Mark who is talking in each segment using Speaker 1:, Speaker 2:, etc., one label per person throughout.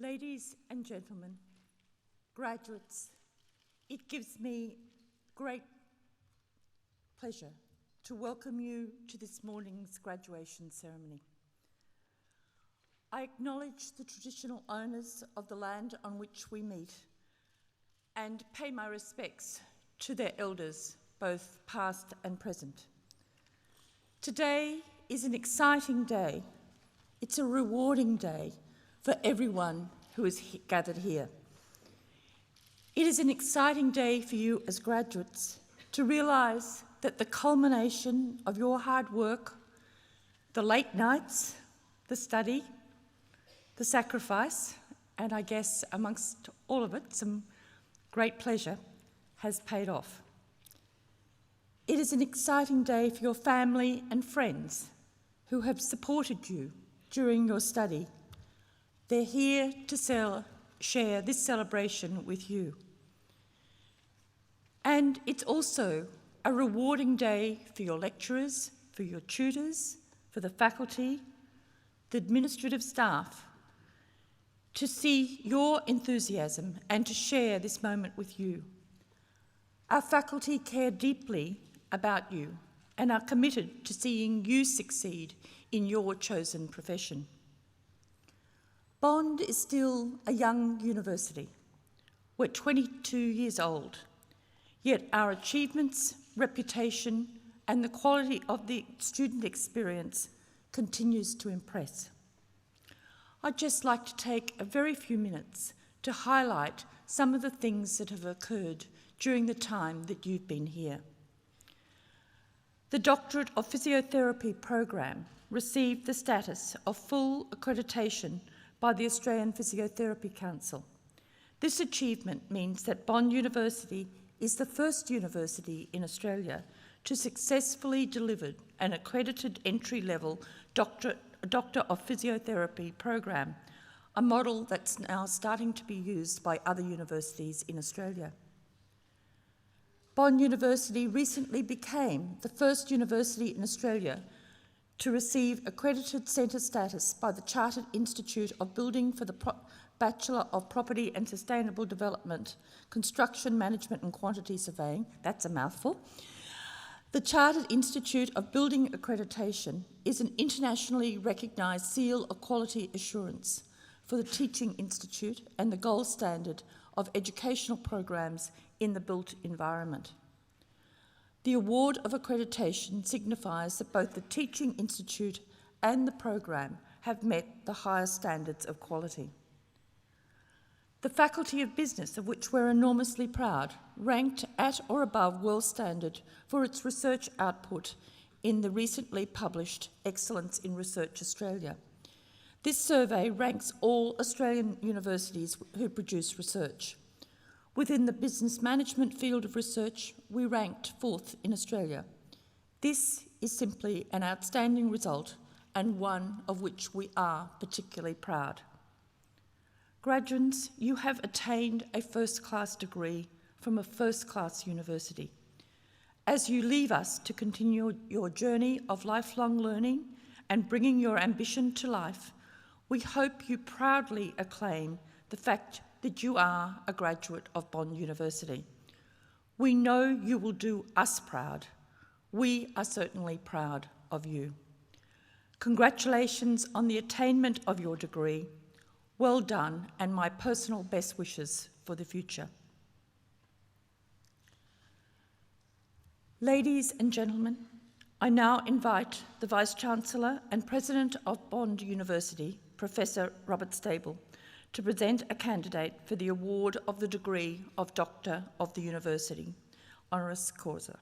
Speaker 1: Ladies and gentlemen, graduates, it gives me great pleasure to welcome you to this morning's graduation ceremony. I acknowledge the traditional owners of the land on which we meet and pay my respects to their elders, both past and present. Today is an exciting day. It's a rewarding day for everyone who is gathered here. It is an exciting day for you as graduates to realise that the culmination of your hard work, the late nights, the study, the sacrifice, and I guess amongst all of it, some great pleasure, has paid off. It is an exciting day for your family and friends who have supported you during your study. They're here to share this celebration with you. And it's also a rewarding day for your lecturers, for your tutors, for the faculty, the administrative staff, to see your enthusiasm and to share this moment with you. Our faculty care deeply about you and are committed to seeing you succeed in your chosen profession. Bond is still a young university. We're 22 years old, yet our achievements, reputation, and the quality of the student experience continues to impress. I'd just like to take a very few minutes to highlight some of the things that have occurred during the time that you've been here. The Doctorate of Physiotherapy program received the status of full accreditation by the Australian Physiotherapy Council. This achievement means that Bond University is the first university in Australia to successfully deliver an accredited entry-level Doctor of Physiotherapy program, a model that's now starting to be used by other universities in Australia. Bond University recently became the first university in Australia to receive accredited centre status by the Chartered Institute of Building for the Bachelor of Property and Sustainable Development, Construction Management and Quantity Surveying. That's a mouthful. The Chartered Institute of Building Accreditation is an internationally recognised seal of quality assurance for the Teaching Institute and the gold standard of educational programs in the built environment. The award of accreditation signifies that both the Teaching Institute and the program have met the highest standards of quality. The Faculty of Business, of which we're enormously proud, ranked at or above world standard for its research output in the recently published Excellence in Research Australia. This survey ranks all Australian universities who produce research. Within the business management field of research, we ranked 4th in Australia. This is simply an outstanding result and one of which we are particularly proud. Graduates, you have attained a first-class degree from a first-class university. As you leave us to continue your journey of lifelong learning and bringing your ambition to life, we hope you proudly acclaim the fact that you are a graduate of Bond University. We know you will do us proud. We are certainly proud of you. Congratulations on the attainment of your degree. Well done, and my personal best wishes for the future. Ladies and gentlemen, I now invite the Vice-Chancellor and President of Bond University, Professor Robert Stable, to present a candidate for the award of the degree of Doctor of the University, honoris causa.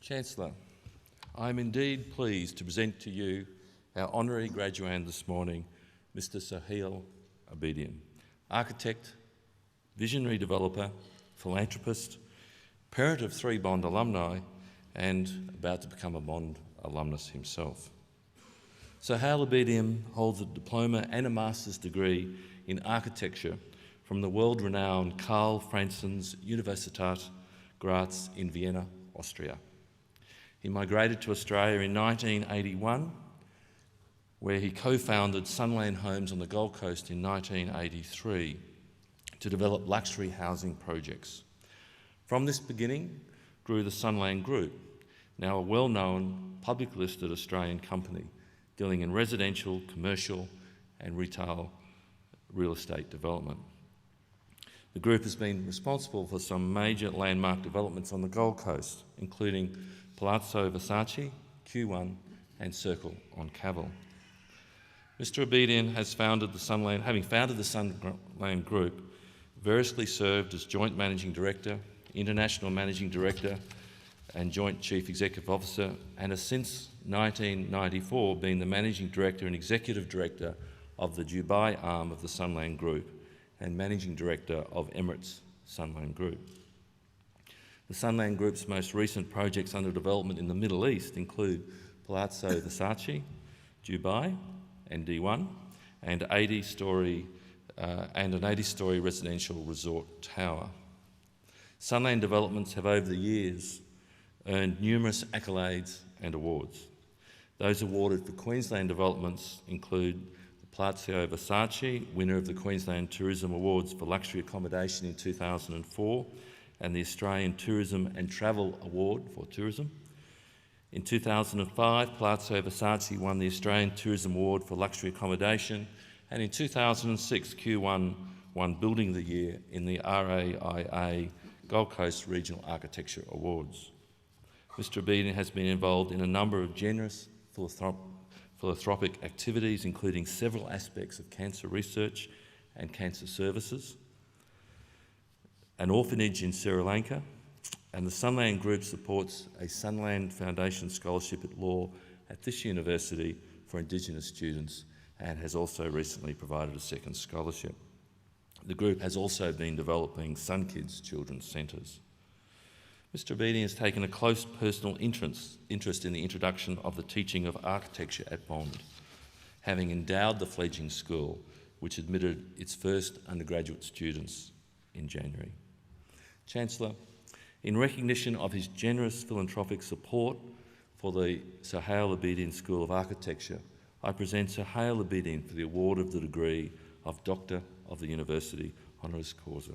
Speaker 2: Chancellor, I am indeed pleased to present to you our honorary graduand this morning, Mr. Sohail Abedian, architect, visionary developer, philanthropist, parent of 3 Bond alumni, and about to become a Bond alumnus himself. Sohail Abedian holds a diploma and a master's degree in architecture from the world-renowned Karl Franzens Universität Graz in Vienna, Austria. He migrated to Australia in 1981, where he co-founded Sunland Homes on the Gold Coast in 1983 to develop luxury housing projects. From this beginning grew the Sunland Group, now a well-known, publicly listed Australian company dealing in residential, commercial and retail real estate development. The group has been responsible for some major landmark developments on the Gold Coast, including Palazzo Versace, Q1 and Circle on Cavill. Mr Abedian has having founded the Sunland Group, variously served as Joint Managing Director, International Managing Director and Joint Chief Executive Officer, and has since 1994 been the Managing Director and Executive Director of the Dubai arm of the Sunland Group and Managing Director of Emirates Sunland Group. The Sunland Group's most recent projects under development in the Middle East include Palazzo Versace, Dubai and D1, and an 80-storey residential resort tower. Sunland developments have over the years earned numerous accolades and awards. Those awarded for Queensland developments include the Palazzo Versace, winner of the Queensland Tourism Awards for Luxury Accommodation in 2004, and the Australian Tourism and Travel Award for Tourism. In 2005, Palazzo Versace won the Australian Tourism Award for Luxury Accommodation, and in 2006, Q1 won Building of the Year in the RAIA Gold Coast Regional Architecture Awards. Mr Abedian has been involved in a number of generous philanthropic activities, including several aspects of cancer research and cancer services, an orphanage in Sri Lanka, and the Sunland Group supports a Sunland Foundation Scholarship at Law at this university for Indigenous students and has also recently provided a second scholarship. The group has also been developing SunKids children's centres. Mr Abedian has taken a close personal interest in the introduction of the teaching of architecture at Bond, having endowed the fledgling school, which admitted its first undergraduate students in January. Chancellor, in recognition of his generous philanthropic support for the Sohail Abedian School of Architecture, I present Sohail Abedian for the award of the degree of Doctor of the University, honoris causa.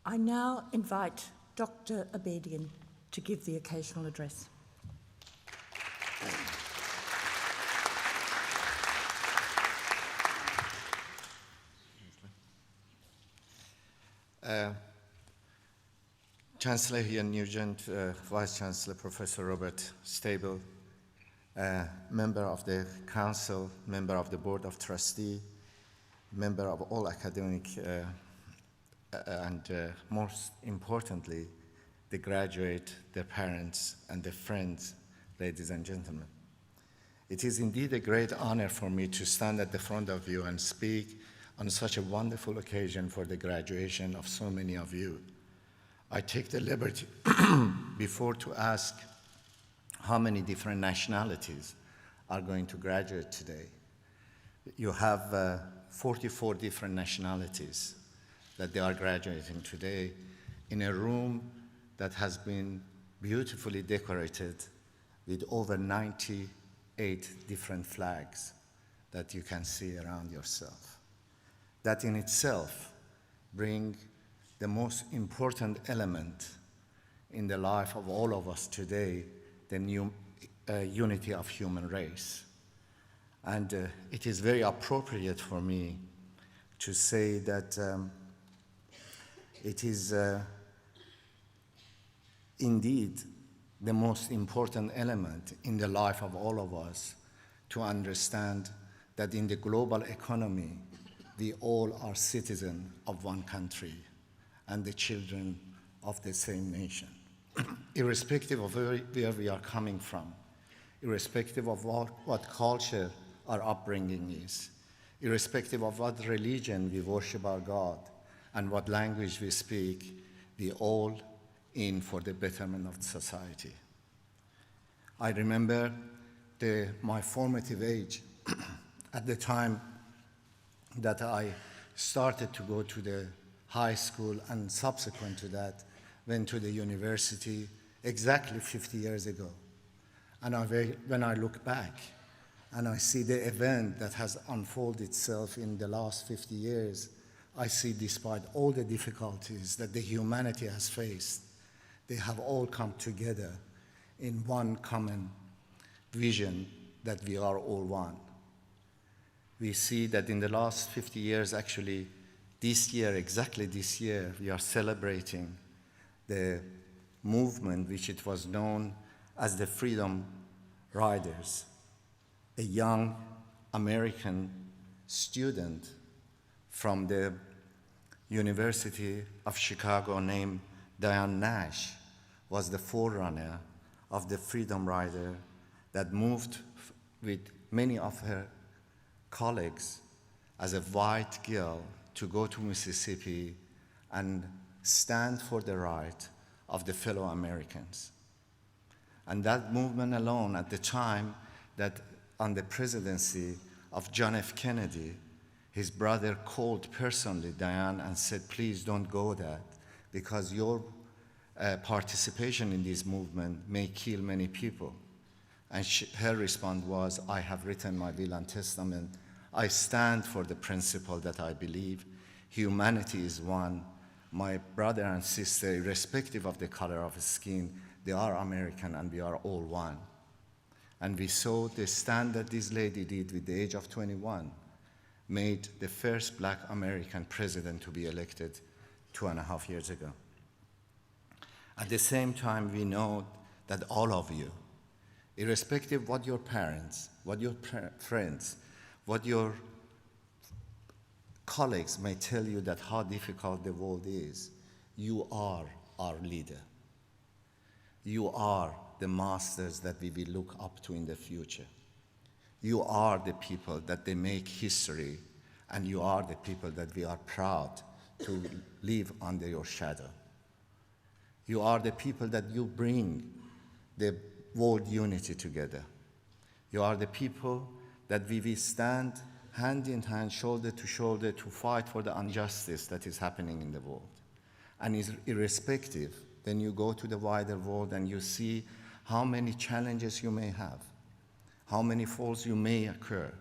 Speaker 1: I now invite Dr. Abedian to give the occasional address.
Speaker 3: Chancellor Ian Nugent, Vice Chancellor Professor Robert Stable, member of the Council, member of the Board of Trustees, member of all academic and most importantly, the graduate, their parents, and their friends, ladies and gentlemen. It is indeed a great honor for me to stand at the front of you and speak on such a wonderful occasion for the graduation of so many of you. I take the liberty before to ask how many different nationalities are going to graduate today. You have 44 different nationalities that they are graduating today in a room that has been beautifully decorated with over 98 different flags that you can see around yourself. That in itself brings the most important element in the life of all of us today, the new unity of human race. And it is very appropriate for me to say that it is indeed the most important element in the life of all of us to understand that in the global economy, we all are citizens of one country and the children of the same nation. Irrespective of where we are coming from, irrespective of what culture our upbringing is, irrespective of what religion we worship our God and what language we speak, we all in for the betterment of society. I remember my formative age at the time that I started to go to the high school and subsequent to that went to the university exactly 50 years ago. And when I look back and I see the event that has unfolded itself in the last 50 years, I see despite all the difficulties that the humanity has faced, they have all come together in one common vision that we are all one. We see that in the last 50 years, actually, this year, exactly this year, we are celebrating the movement which it was known as the Freedom Riders. A young American student from the University of Chicago named Diane Nash was the forerunner of the Freedom Rider that moved with many of her colleagues as a white girl to go to Mississippi and stand for the right of the fellow Americans. And that movement alone, at the time that on the presidency of John F. Kennedy, his brother called personally Diane and said, please don't go that, because your participation in this movement may kill many people. And her response was, I have written my will and testament. I stand for the principle that I believe. Humanity is one. My brother and sister, irrespective of the color of skin, they are American and we are all one. And we saw the stand that this lady did with the age of 21, made the first black American president to be elected 2.5 years ago. At the same time, we know that all of you, irrespective of what your parents, what your friends, what your colleagues may tell you that how difficult the world is, you are our leader. You are the masters that we will look up to in the future. You are the people that they make history, and you are the people that we are proud to live under your shadow. You are the people that you bring the world unity together. You are the people that we will stand hand in hand, shoulder to shoulder, to fight for the injustice that is happening in the world. And is irrespective, then you go to the wider world and you see how many challenges you may have, how many faults you may occur,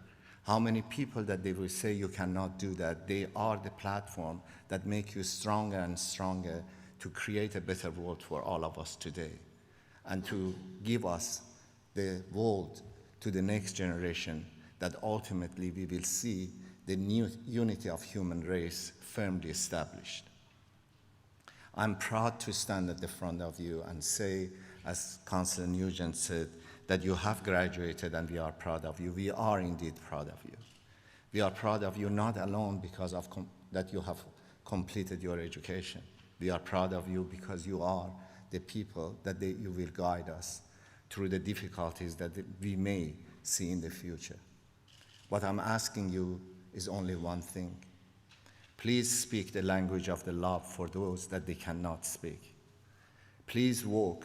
Speaker 3: how many people that they will say you cannot do that. They are the platform that make you stronger and stronger to create a better world for all of us today and to give us the world to the next generation that ultimately we will see the new unity of human race firmly established. I'm proud to stand at the front of you and say, as Councillor Nugent said, that you have graduated and we are proud of you. We are indeed proud of you. We are proud of you not alone because of that you have completed your education. We are proud of you because you are the people that you will guide us through the difficulties that we may see in the future. What I'm asking you is only one thing. Please speak the language of the love for those that they cannot speak. Please walk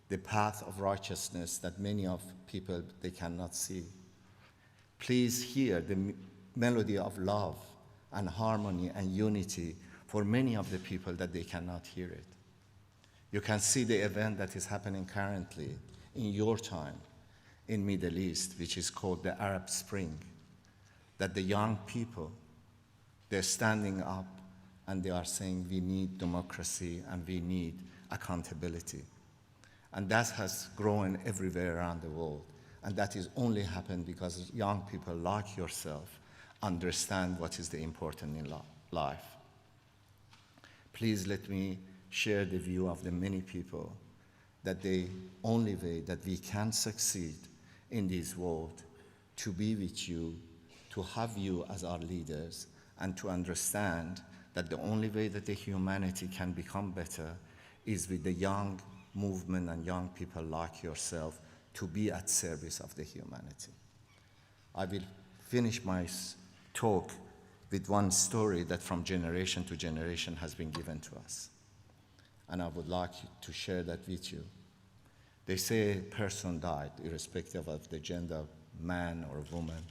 Speaker 3: the path of righteousness that many of people they cannot see. Please hear the melody of love and harmony and unity for many of the people that they cannot hear it. You can see the event that is happening currently in your time in Middle East, which is called the Arab Spring, that the young people, they're standing up and they are saying we need democracy and we need accountability. And that has grown everywhere around the world. And that is only happened because young people like yourself understand what is the important in life. Please let me share the view of the many people that the only way that we can succeed in this world, to be with you, to have you as our leaders, and to understand that the only way that the humanity can become better is with the young movement and young people like yourself to be at service of the humanity. I will finish my talk with one story that from generation to generation has been given to us. And I would like to share that with you. They say a person died, irrespective of the gender, man or woman,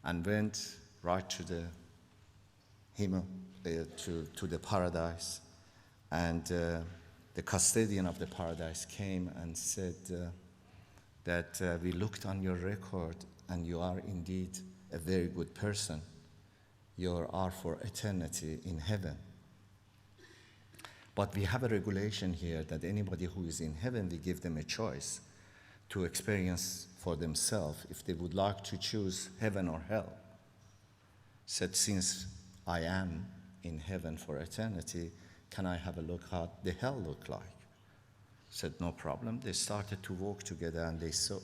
Speaker 3: and went right to the to the paradise. And the custodian of the paradise came and said that we looked on your record and you are indeed a very good person. You are for eternity in heaven. But we have a regulation here that anybody who is in heaven, we give them a choice to experience for themselves if they would like to choose heaven or hell. Said, since I am in heaven for eternity, can I have a look how the hell look like? Said, no problem. They started to walk together and they saw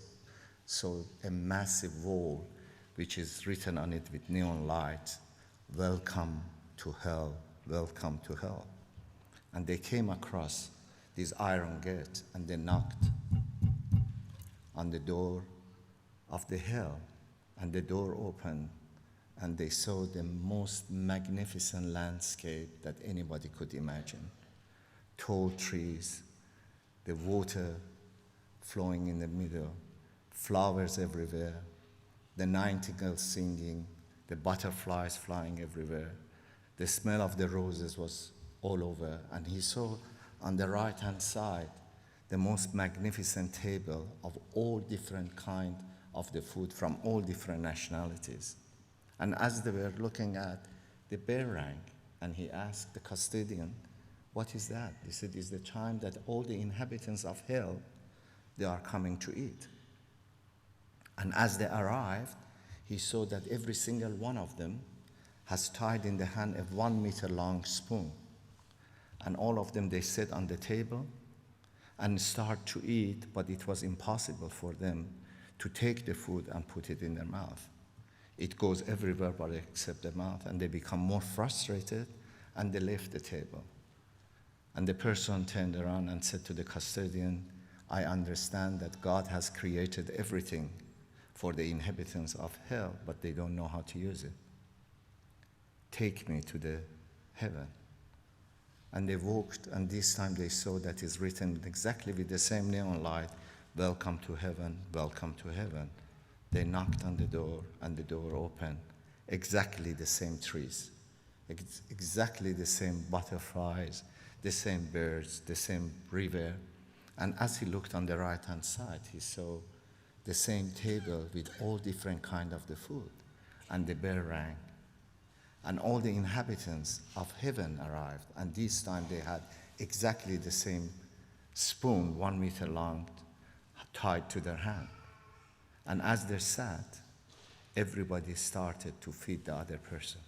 Speaker 3: a massive wall which is written on it with neon light, welcome to hell, welcome to hell. And they came across this iron gate and they knocked on the door of the hell, and the door opened and they saw the most magnificent landscape that anybody could imagine. Tall trees, the water flowing in the middle, flowers everywhere, the nightingales singing, the butterflies flying everywhere. The smell of the roses was all over, and he saw on the right-hand side the most magnificent table of all different kind of the food from all different nationalities. And as they were looking at, the bell rang, and he asked the custodian, what is that? He said, it's the time that all the inhabitants of hell, they are coming to eat. And as they arrived, he saw that every single one of them has tied in the hand a 1 meter long spoon. And all of them, they sat on the table and start to eat, but it was impossible for them to take the food and put it in their mouth. It goes everywhere but except the mouth, and they become more frustrated, and they left the table. And the person turned around and said to the custodian, I understand that God has created everything for the inhabitants of hell, but they don't know how to use it. Take me to the heaven. And they walked, and this time they saw that it's written exactly with the same neon light, welcome to heaven, welcome to heaven. They knocked on the door, and the door opened. Exactly the same trees, exactly the same butterflies, the same birds, the same river. And as he looked on the right-hand side, he saw the same table with all different kind of the food. And the bell rang. And all the inhabitants of heaven arrived. And this time they had exactly the same spoon, 1 meter long, tied to their hand. And as they sat, everybody started to feed the other person.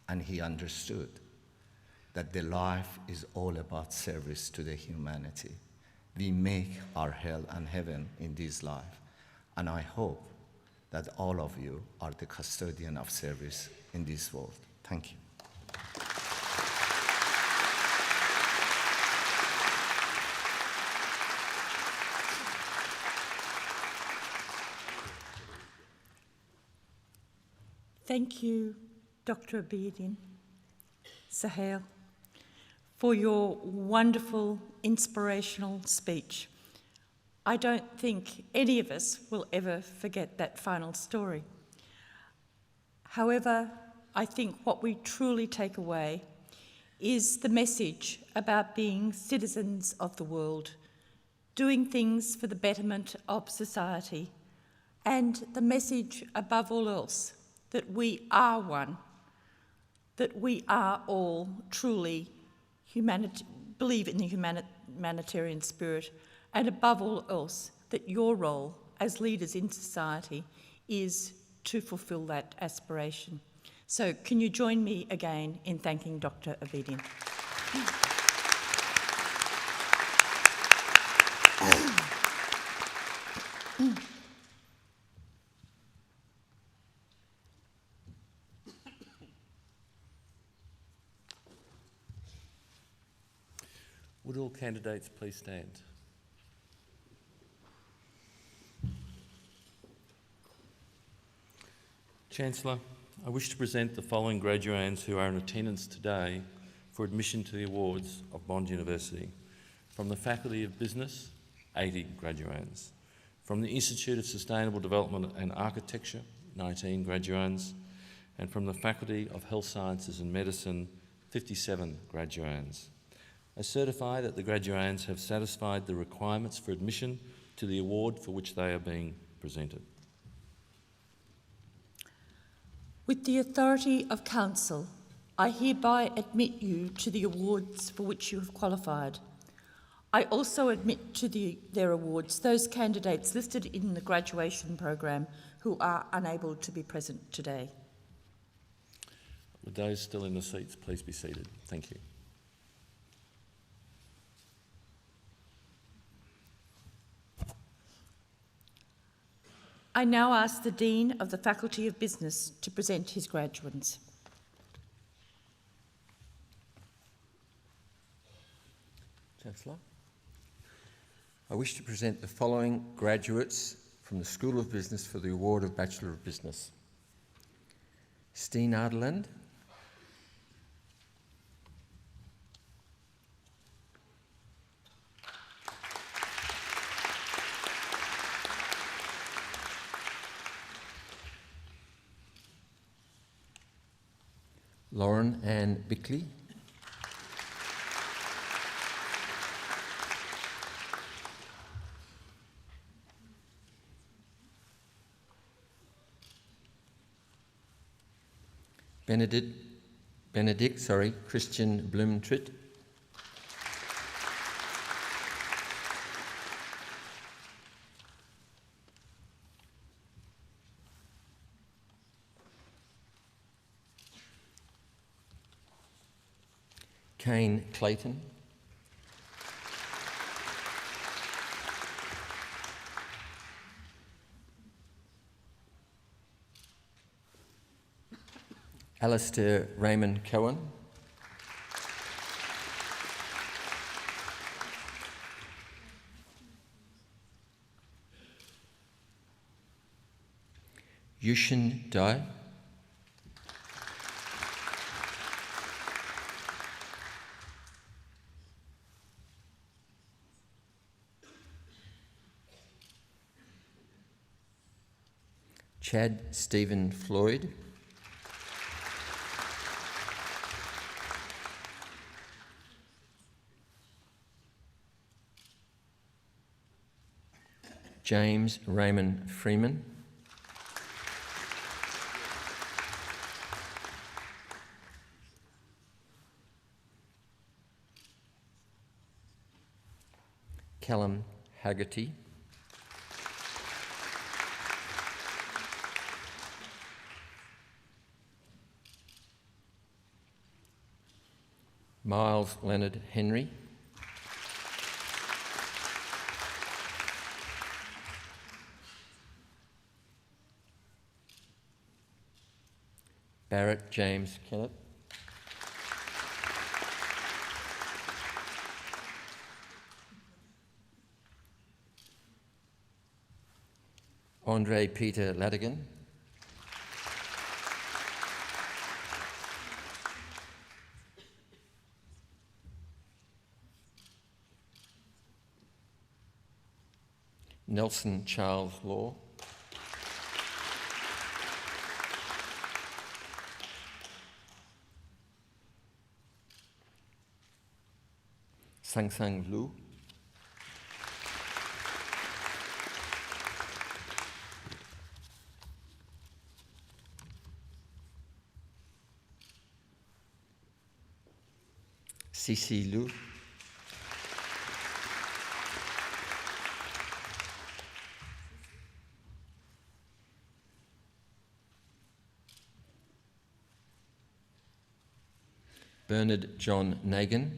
Speaker 3: And he understood that the life is all about service to the humanity. We make our hell and heaven in this life. And I hope that all of you are the custodian of service in this world. Thank you.
Speaker 1: Thank you, Dr. Abedian, Sahel, for your wonderful, inspirational speech. I don't think any of us will ever forget that final story. However, I think what we truly take away is the message about being citizens of the world, doing things for the betterment of society, and the message above all else that we are one, that we are all truly believe in the humanitarian spirit, and above all else, that your role as leaders in society is to fulfil that aspiration. So can you join me again in thanking Dr. Abedian?
Speaker 2: candidates please stand? Chancellor, I wish to present the following graduands who are in attendance today for admission to the awards of Bond University. From the Faculty of Business, 80 graduands. From the Institute of Sustainable Development and Architecture, 19 graduands. And from the Faculty of Health Sciences and Medicine, 57 graduands. I certify that the graduands have satisfied the requirements for admission to the award for which they are being presented.
Speaker 1: With the authority of Council, I hereby admit you to the awards for which you have qualified. I also admit to their awards those candidates listed in the graduation program who are unable to be present today.
Speaker 2: Would those still in the seats please be seated? Thank you.
Speaker 1: I now ask the Dean of the Faculty of Business to present his graduands.
Speaker 4: Chancellor, I wish to present the following graduates from the School of Business for the award of Bachelor of Business. Steen Aderland, Lauren Ann Bickley, Benedict Christian Blumtritt, Kane Clayton, Alistair Raymond Cohen, Yushin Dai, Chad Stephen Floyd, James Raymond Freeman, Callum Haggerty, Miles Leonard Henry, Barrett James Kennett, Andre Peter Ladigan, Nelson Charles Law, Sang Sang Lu, Cici Lu, Bernard John Nagan,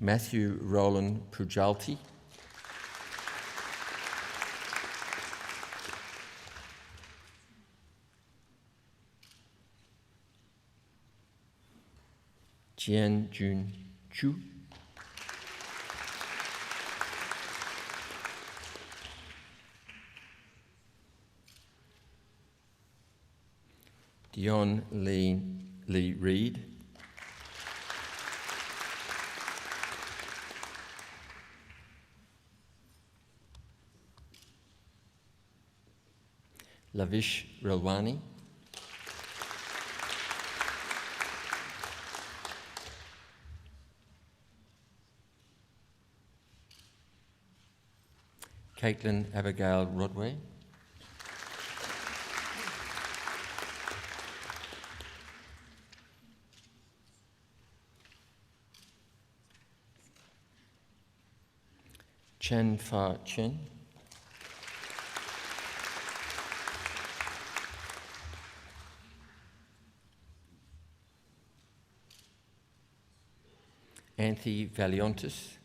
Speaker 4: Matthew Roland Pujalti, Tian Jun Chu, Dion Lee Reed, Lavish Relwani, Caitlin Abigail Rodway, Chen Fa Chen, Anthony Valiantis,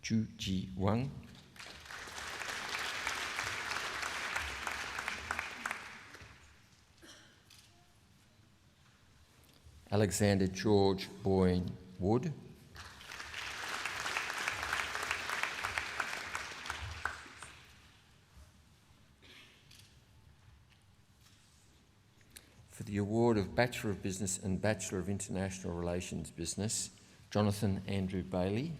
Speaker 4: Zhu Ji Wang, Alexander George Boyne Wood, for the award of Bachelor of Business and Bachelor of International Relations Business, Jonathan Andrew Bailey,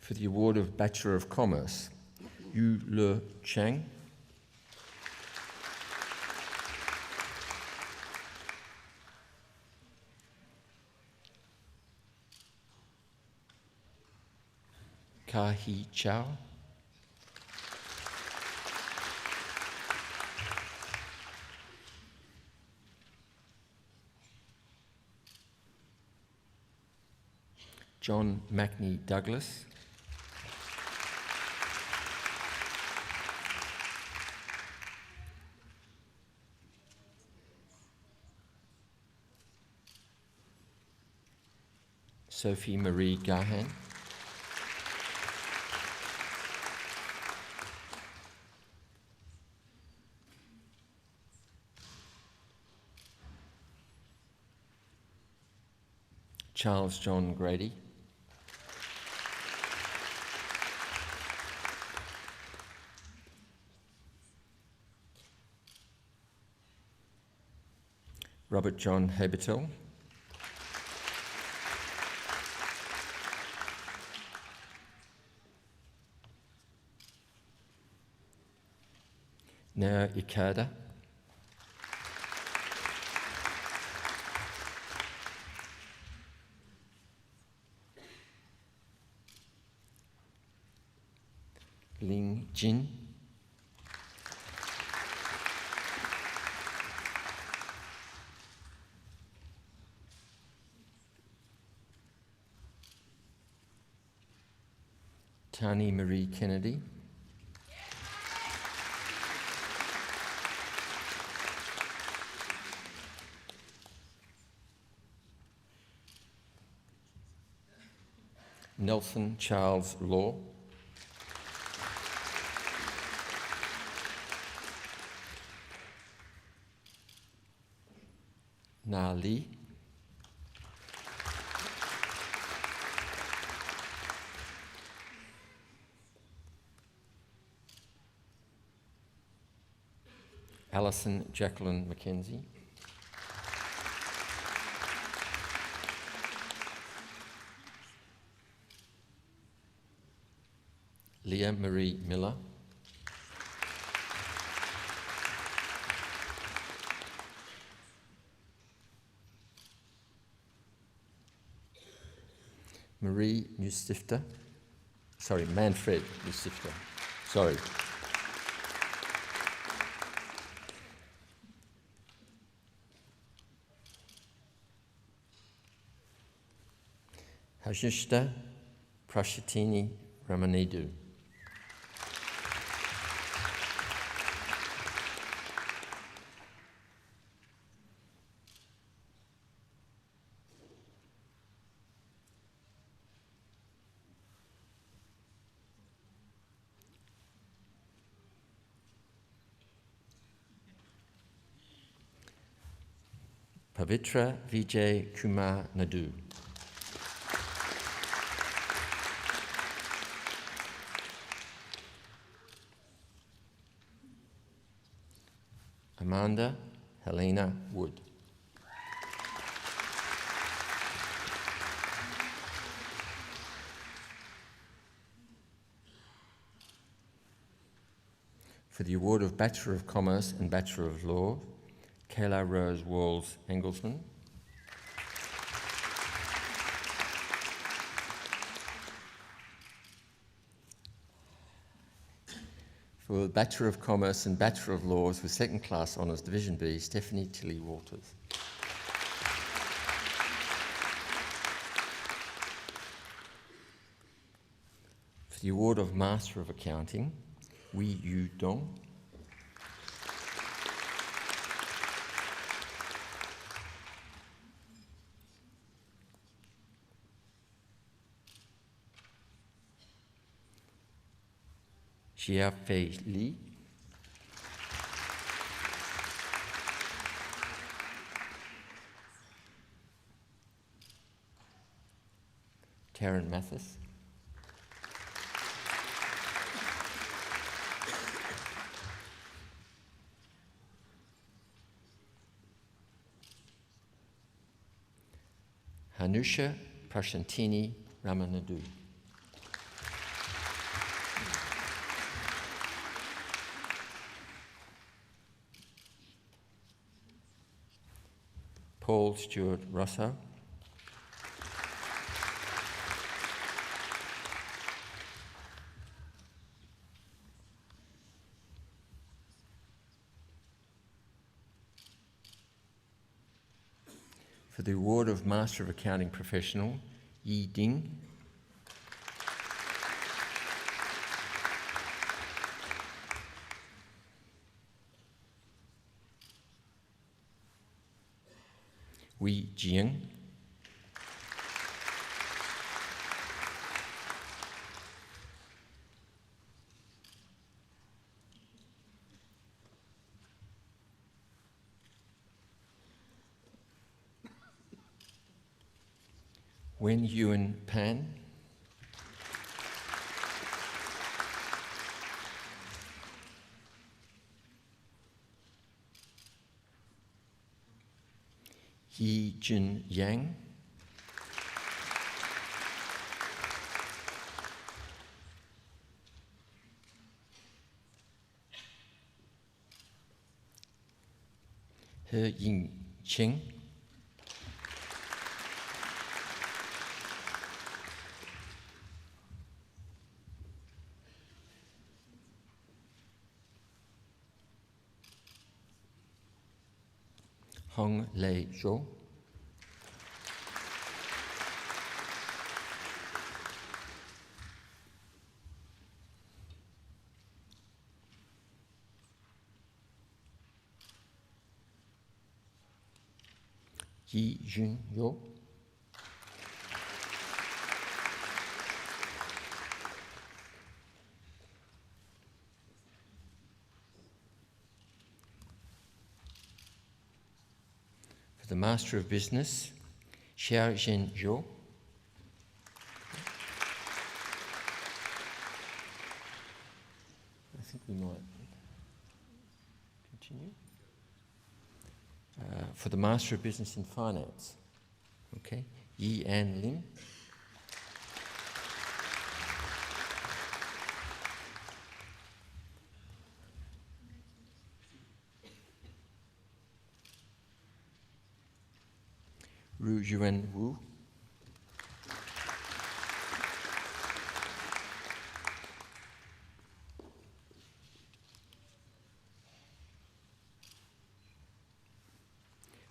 Speaker 4: for the award of Bachelor of Commerce, Yu Le Chang, Ka Hee Chow, John Macney Douglas, Sophie Marie Gahan, Charles John Grady, Robert John Habertel, Nao Ikada, Ling Jin, Tani Marie Kennedy, Nelson Charles Law, Na Li, Alison Jacqueline Mackenzie, Leah Marie Miller, Marie Nustifter, Manfred Nustifter, Hajishta Prashatini Ramanidu, Pavitra Vijay Kumar Nadu. Amanda Helena Wood. For the award of Bachelor of Commerce and Bachelor of Law, Kayla Rose Walls Engelsman. For the Bachelor of Commerce and Bachelor of Laws with Second Class Honours Division B, Stephanie Tilly Walters. For the award of Master of Accounting, Wee Yu Dong. Xia Fei Li. Taryn Mathis. Hanusha Prashantini Ramanadu. Paul Stewart Rosso. For the award of Master of Accounting Professional, Yi Ding. Wei Jiang. Wen Yuan Pan. Yi Jin Yang. He Ying Cheng. Hong Lei Zhou. Yi Jun Yo. For the Master of Business, Xiao Zhen Zhou. I think we might continue. For the Master of Business in Finance, okay, Yi An Lim. Ru Yuan Wu.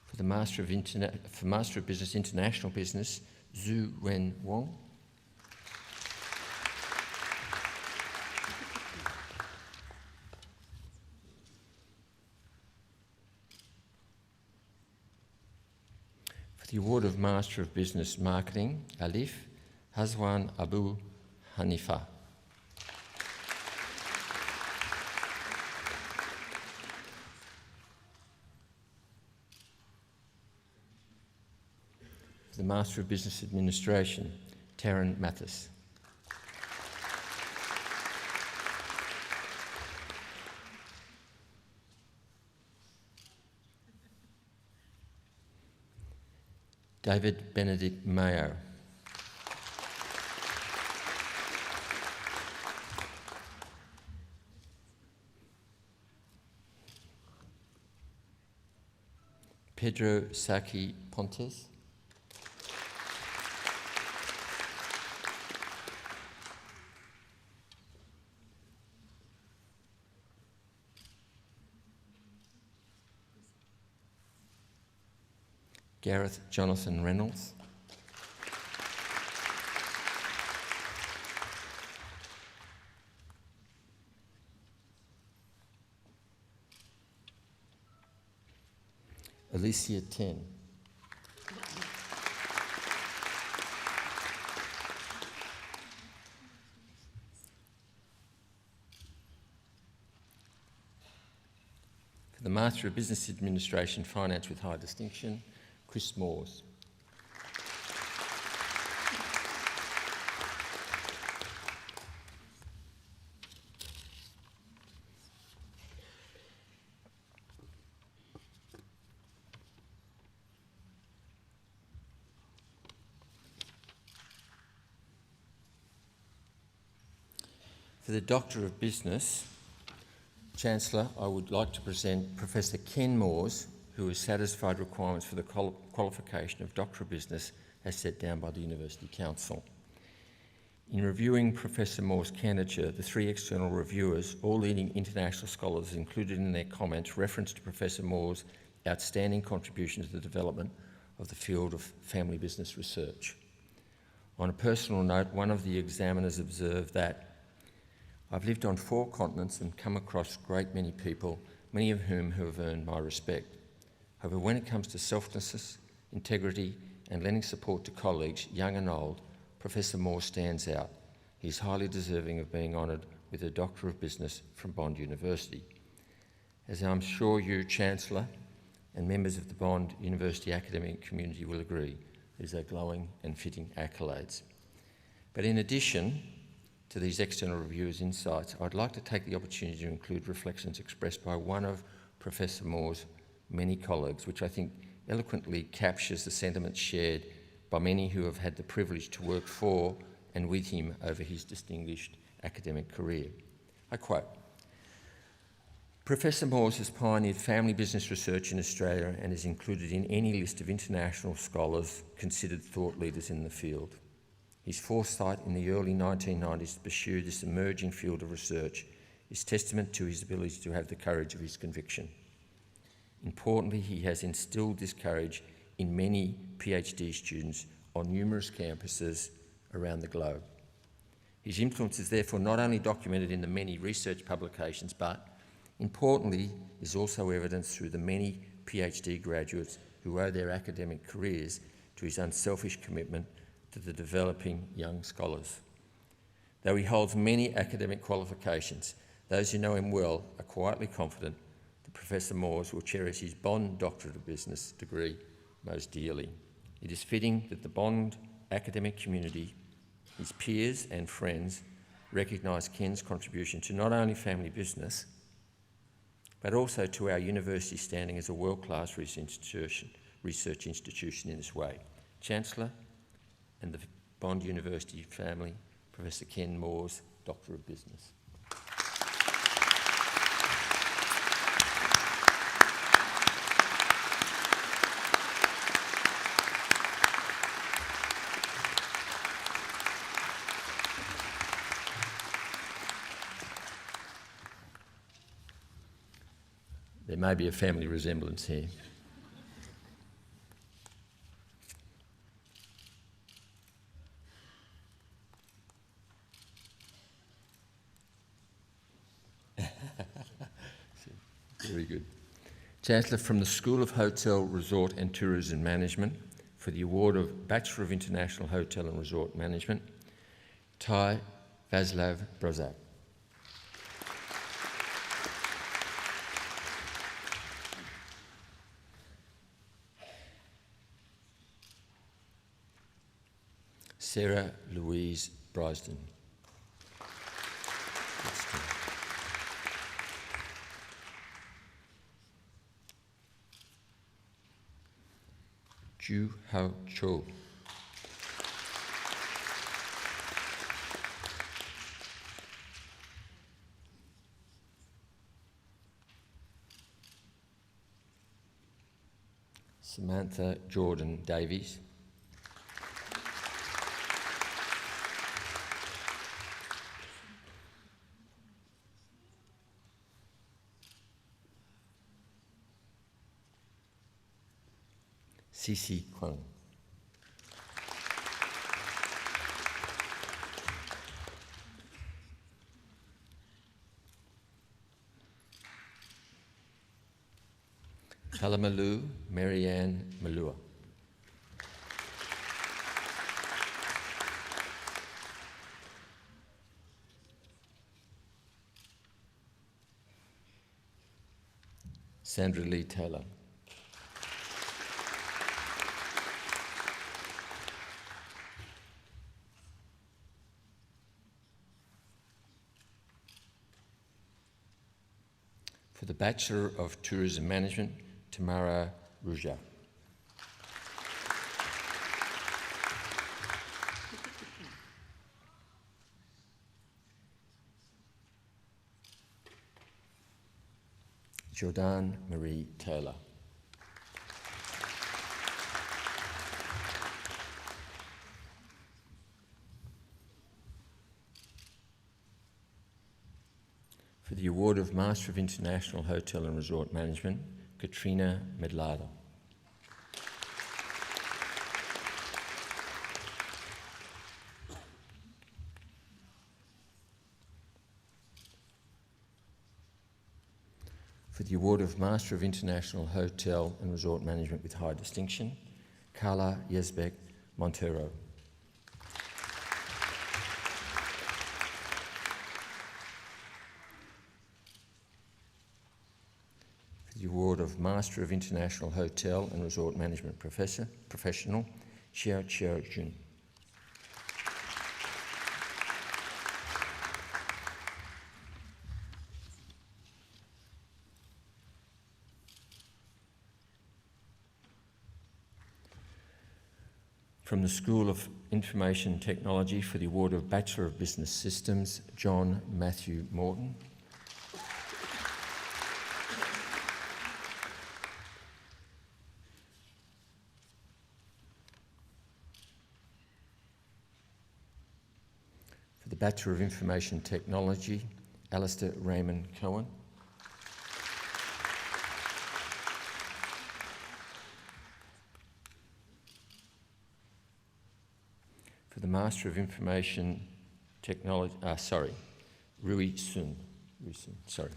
Speaker 4: For the Master of Business International Business, Zhu Wen Wong. For the award of Master of Business Marketing, Alif Hazwan Abu Hanifa. the Master of Business Administration, Taryn Mathis. David Benedict Mayo. Pedro Saki Pontes. Gareth Jonathan Reynolds. Alicia Ten. For the Master of Business Administration, Finance with High Distinction, Chris Moores. For the Doctor of Business, Chancellor, I would like to present Professor Ken Moores, who has satisfied requirements for the qualification of Doctor of Business as set down by the University Council. In reviewing Professor Moore's candidature, the three external reviewers, all leading international scholars, included in their comments reference to Professor Moore's outstanding contribution to the development of the field of family business research. On a personal note, one of the examiners observed that I've lived on 4 continents and come across a great many people, many of whom have earned my respect. However, when it comes to selflessness, integrity, and lending support to colleagues, young and old, Professor Moore stands out. He's highly deserving of being honoured with a Doctor of Business from Bond University. As I'm sure you, Chancellor, and members of the Bond University academic community will agree, these are glowing and fitting accolades. But in addition to these external reviewers' insights, I'd like to take the opportunity to include reflections expressed by one of Professor Moore's many colleagues, which I think eloquently captures the sentiments shared by many who have had the privilege to work for and with him over his distinguished academic career. I quote, "Professor Moores has pioneered family business research in Australia and is included in any list of international scholars considered thought leaders in the field. His foresight in the early 1990s to pursue this emerging field of research is testament to his ability to have the courage of his conviction. Importantly, he has instilled this courage in many PhD students on numerous campuses around the globe. His influence is therefore not only documented in the many research publications, but importantly is also evidenced through the many PhD graduates who owe their academic careers to his unselfish commitment to the developing young scholars. Though he holds many academic qualifications, those who know him well are quietly confident that Professor Moores will cherish his Bond Doctorate of Business degree most dearly. It is fitting that the Bond academic community, his peers and friends, recognise Ken's contribution to not only family business, but also to our university standing as a world-class research institution in this way. Chancellor, and the Bond University family, Professor Ken Moores, Doctor of Business. There may be a family resemblance here. Very good. Chancellor, from the School of Hotel, Resort and Tourism Management for the award of Bachelor of International Hotel and Resort Management, Tai Vaslav Brozak. Sarah Louise Brysden. Ju Hao Cho. Samantha Jordan Davies. Cici Kwon. Kalamalu Marianne Malua. Sandra Lee Taylor. For the Bachelor of Tourism Management, Tamara Ruja. Jordan Marie Taylor. For the award of Master of International Hotel and Resort Management, Katrina Medlada. For the award of Master of International Hotel and Resort Management with High Distinction, Carla Yesbeck Montero. The award of Master of International Hotel and Resort Management Professional, Xiao Xiao Jun. From the School of Information Technology for the award of Bachelor of Business Systems, John Matthew Morton. For the Bachelor of Information Technology, Alistair Raymond Cohen. For the Master of Information Technology, Rui Sun, sorry.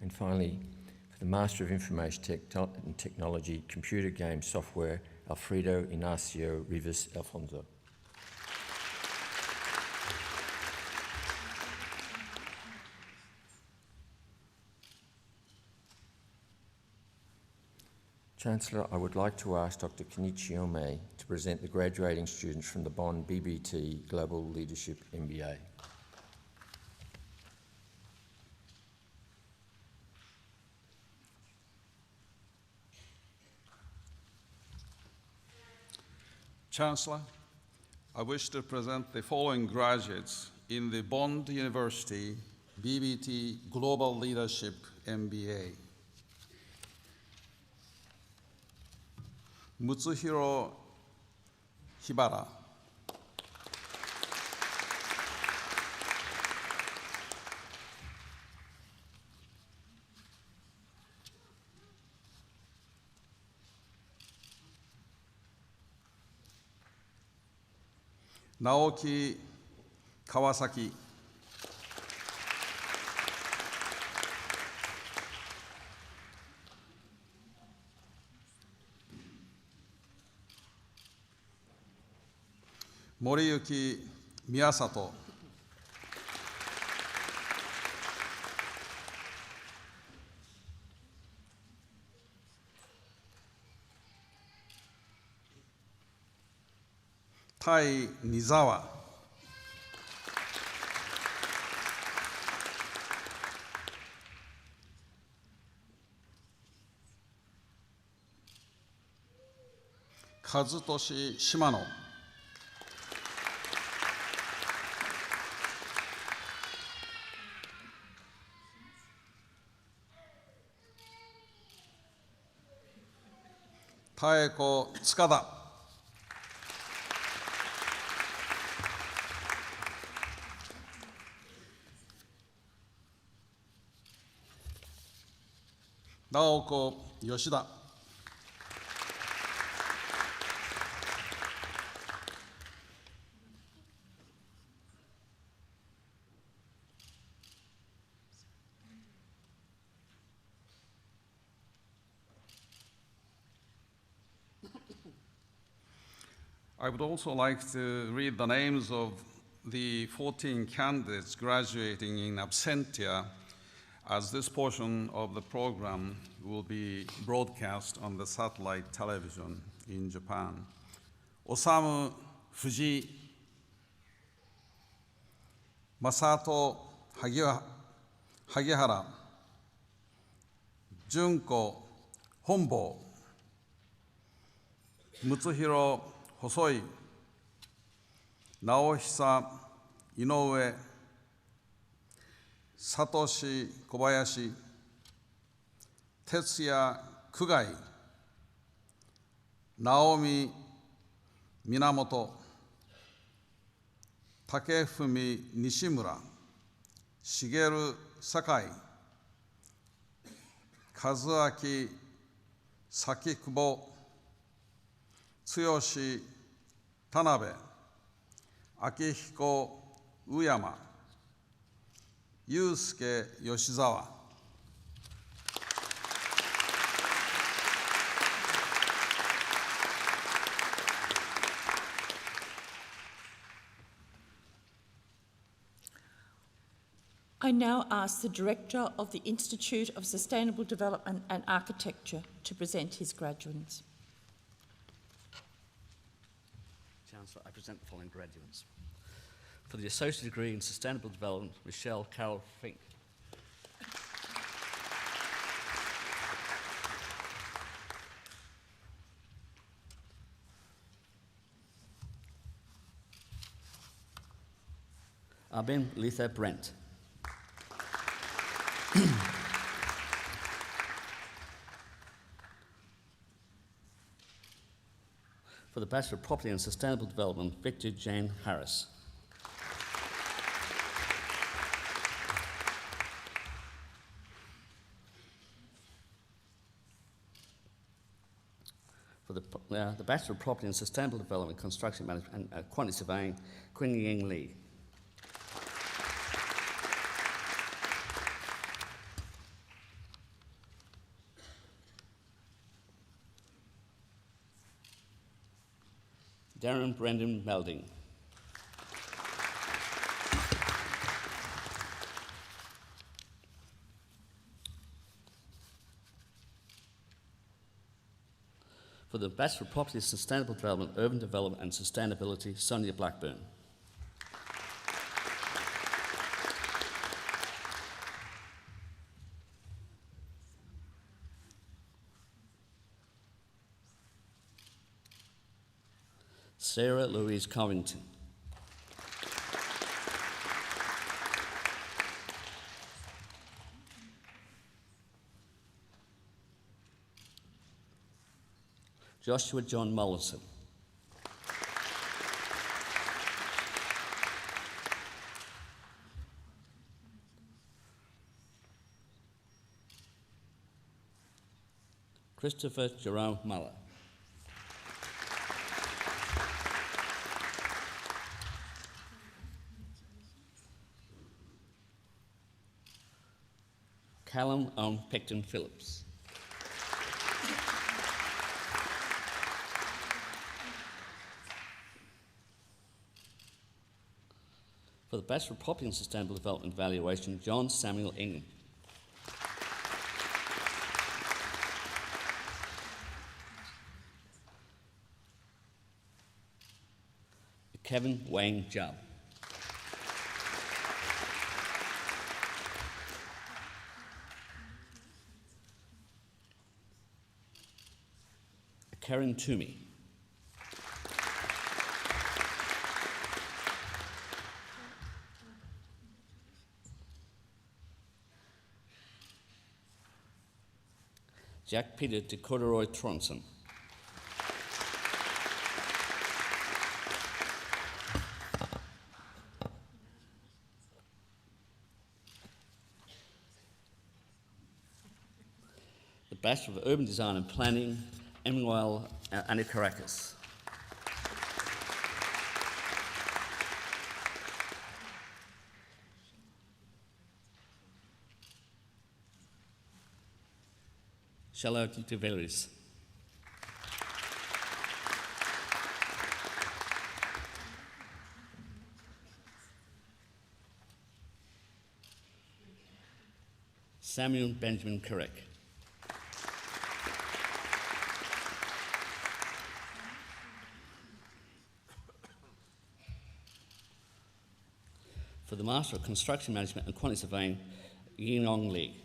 Speaker 4: And finally, for the Master of Information Technology Computer Game Software, Alfredo Ignacio Rivas Alfonso. Chancellor, I would like to ask Dr. Kenichi Ome to present the graduating students from the Bonn BBT Global Leadership MBA.
Speaker 5: Chancellor, I wish to present the following graduates in the Bonn University BBT Global Leadership MBA. Mutsuhiro Hibara. Naoki Kawasaki. Moriyuki Miyasato. Tai Nizawa. Kazutoshi Shimano. Taeko Tsukada. Naoko Yoshida. I would also like to read the names of the 14 candidates graduating in absentia, as this portion of the program will be broadcast on the satellite television in Japan. Osamu Fujii, Masato Hagihara, Junko Honbo, Mutsuhiro Hosoi, Naohisa Inoue, Satoshi Kobayashi, Tetsuya Kugai, Naomi Minamoto, Takefumi Nishimura, Shigeru Sakai, Kazuaki Sakikubo, Tsuyoshi Tanabe, Akihiko Uyama, Yusuke Yoshizawa.
Speaker 1: I now ask the Director of the Institute of Sustainable Development and Architecture to present his graduates.
Speaker 6: Chancellor, I present the following graduates. For the Associate Degree in Sustainable Development, Michelle Carol Fink. Abin Letha Brent. For the Bachelor of Property and Sustainable Development, Victor Jane Harris. For the Bachelor of Property and Sustainable Development, Construction Management and Quantity Surveying, Qing Ying Lee. Darren Brendan Melding. For the Bachelor of Property, Sustainable Development, Urban Development and Sustainability, Sonia Blackburn. Sarah Louise Covington. Joshua John Mollison. Christopher Jerome Muller. Callum Pecton Phillips. For the Bachelor of Property and Sustainable Development Evaluation, John Samuel Ingham. Kevin Wayne Jubb. Karen Toomey. Jack Peter de Corduroy Tronson. The Bachelor of Urban Design and Planning, Emmanuel Anikarakis. Charlotte de Velis. Samuel Benjamin Carrick. For the Master of Construction Management and Quantity Surveying, Yinong Li.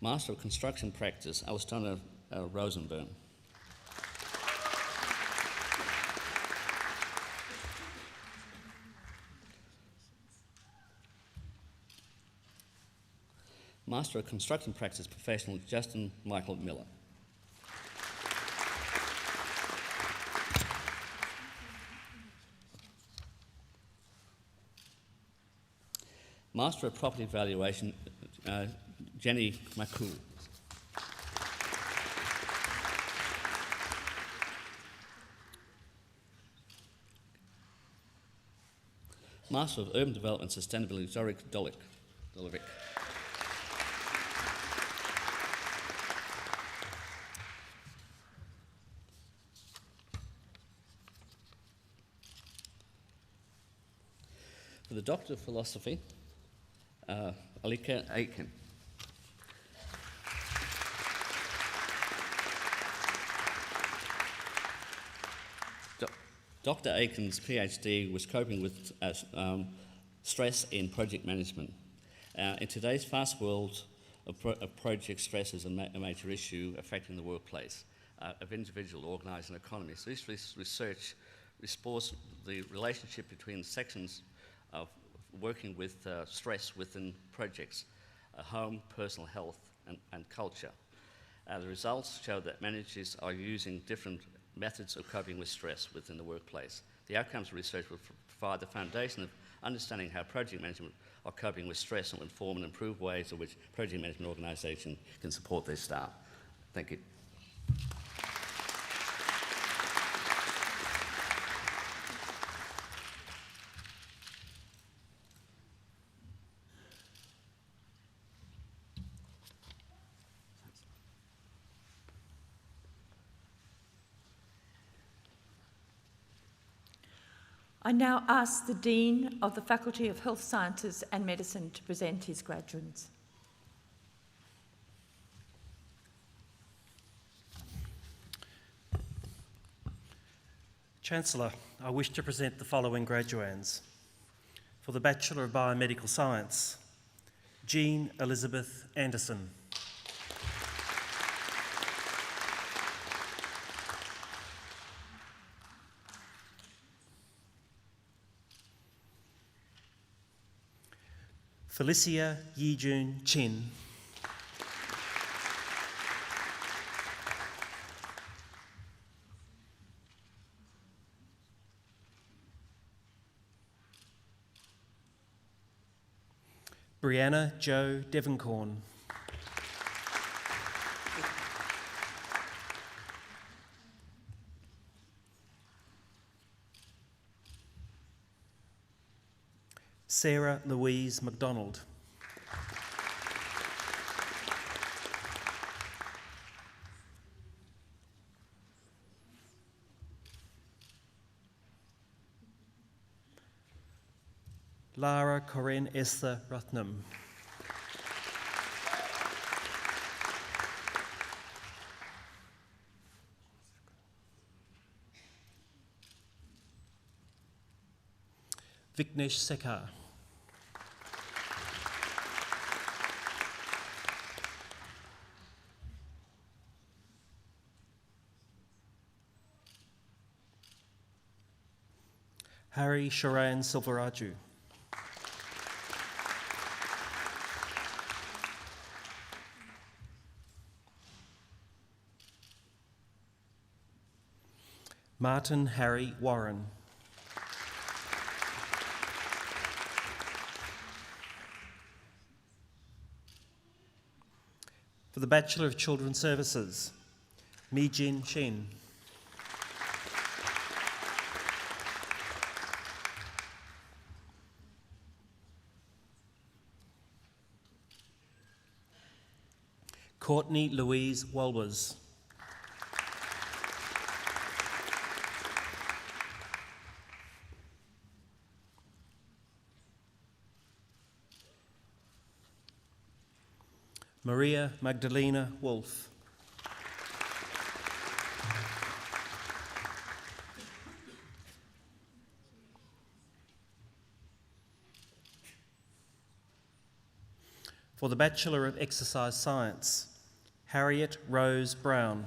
Speaker 6: Master of Construction Practice, Alistana Rosenberg. Master of Construction Practice Professional, Justin Michael Miller. Master of Property Valuation, Jenny McCool. Master of Urban Development Sustainability, Zorik Dolovic. For the Doctor of Philosophy, Alika Aiken. Dr. Aiken's PhD was coping with stress in project management. In today's fast world of project stress is a major issue affecting the workplace of individual, organised and economy. So this research explores the relationship between sections of working with stress within projects, home, personal health and culture. The results show that managers are using different methods of coping with stress within the workplace. The outcomes research will provide the foundation of understanding how project management are coping with stress and will inform and improve ways in which project management organisations can support their staff. Thank you.
Speaker 1: I now ask the Dean of the Faculty of Health Sciences and Medicine to present his graduates.
Speaker 7: Chancellor, I wish to present the following graduands. For the Bachelor of Biomedical Science, Jean Elizabeth Anderson. Felicia Yijun Chin. Brianna Jo Devencorn. Sarah Louise MacDonald. Lara Corinne Esther Ratnam. Vignesh Sekar. Harry Sharan Silvaraju. Martin Harry Warren. For the Bachelor of Children's Services, Mi Jin Shin. Courtney Louise Walbers. Maria Magdalena Wolf. For the Bachelor of Exercise Science, Harriet Rose Brown.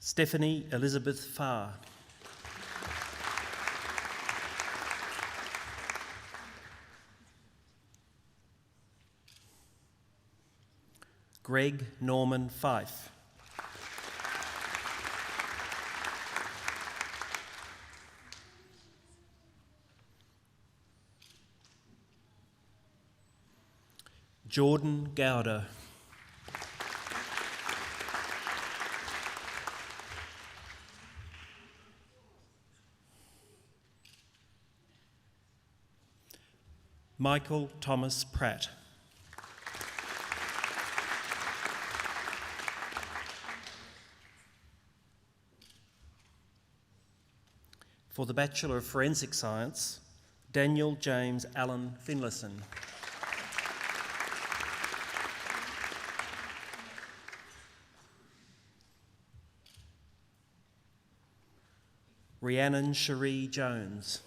Speaker 7: Stephanie Elizabeth Farr. Greg Norman Fife. Jordan Gowder. Michael Thomas Pratt. For the Bachelor of Forensic Science, Daniel James Allen Finlayson. Rhiannon Cherie Jones.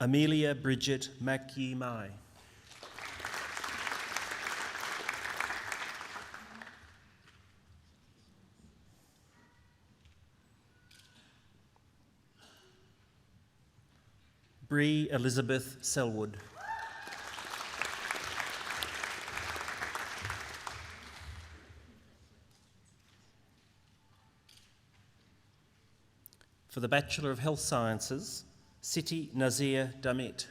Speaker 7: Amelia Bridget Mackey-Mai. Bree Elizabeth Selwood. For the Bachelor of Health Sciences, Siti Nazir Damit.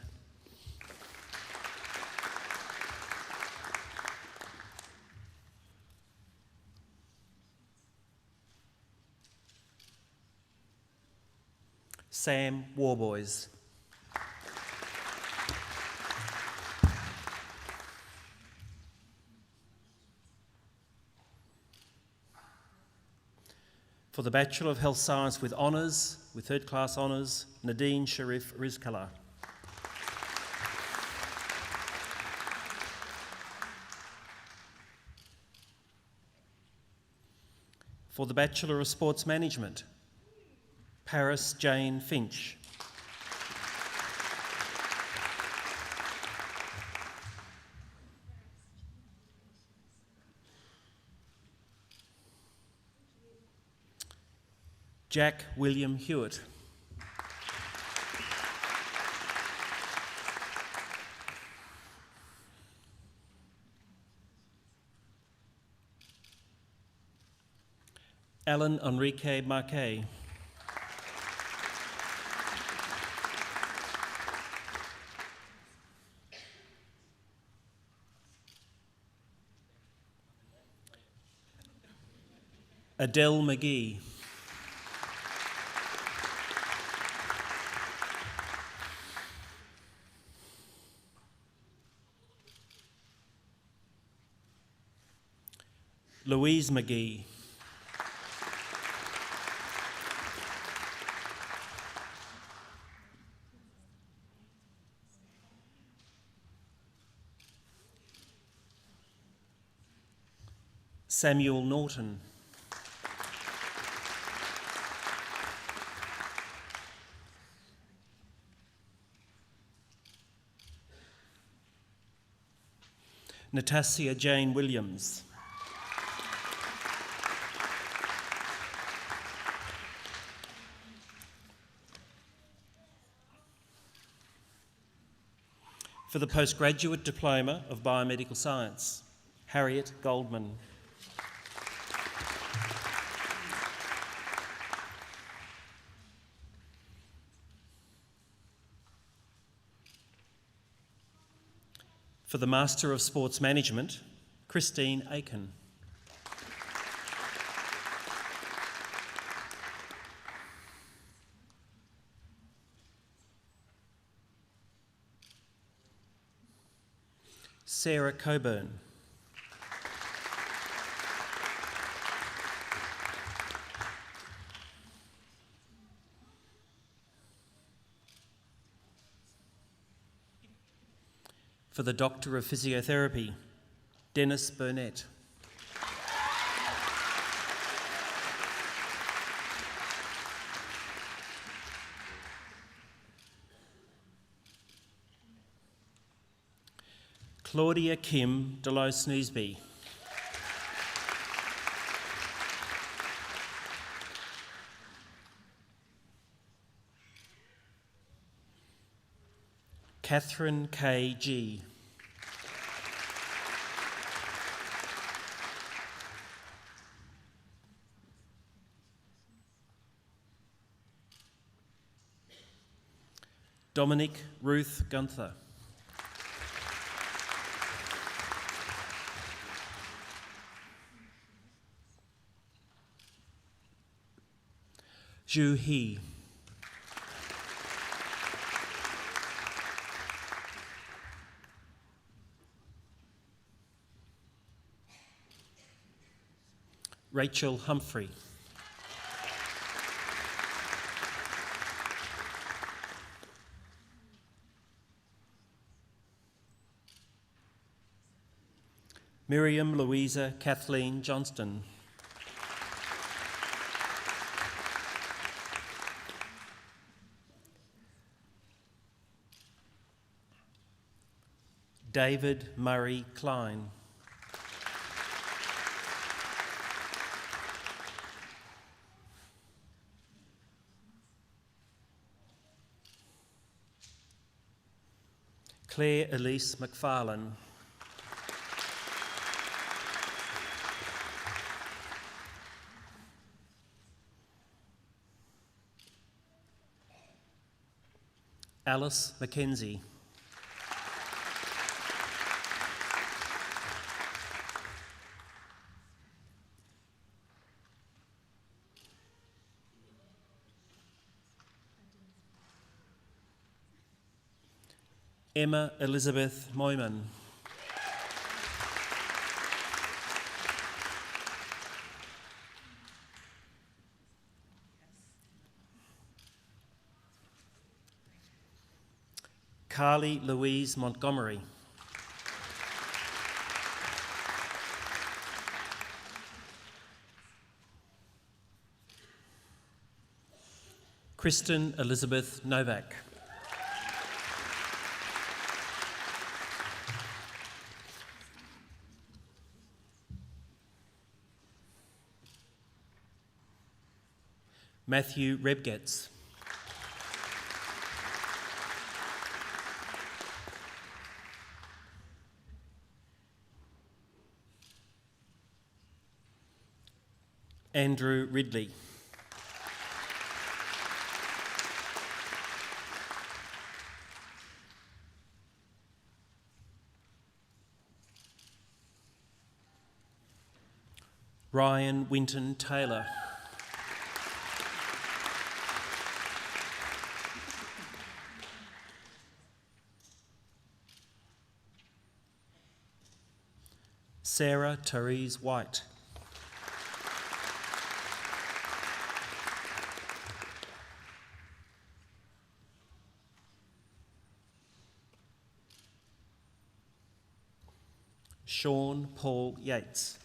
Speaker 7: Sam Warboys. For the Bachelor of Health Science with Honours, with Third Class Honours, Nadine Sharif Rizkala. For the Bachelor of Sports Management, Paris Jane Finch. Jack William Hewitt. Alan Enrique Marquet. Adele McGee. Louise McGee. Samuel Norton. Natassia Jane Williams. For the Postgraduate Diploma of Biomedical Science, Harriet Goldman. For the Master of Sports Management, Christine Aiken. Sarah Coburn. For the Doctor of Physiotherapy, Dennis Burnett. Claudia Kim Delow-Sneesby. Catherine K.G. Dominic Ruth Gunther. Zhu He. Rachel Humphrey. Miriam Louisa Kathleen Johnston. David Murray Klein. Claire Elise McFarlane. Alice Mackenzie. Emma Elizabeth Moyman. Carly Louise Montgomery. Kristen Elizabeth Novak. Matthew Rebgetz. Andrew Ridley. Ryan Winton Taylor. Sarah Therese White. Sean Paul Yates.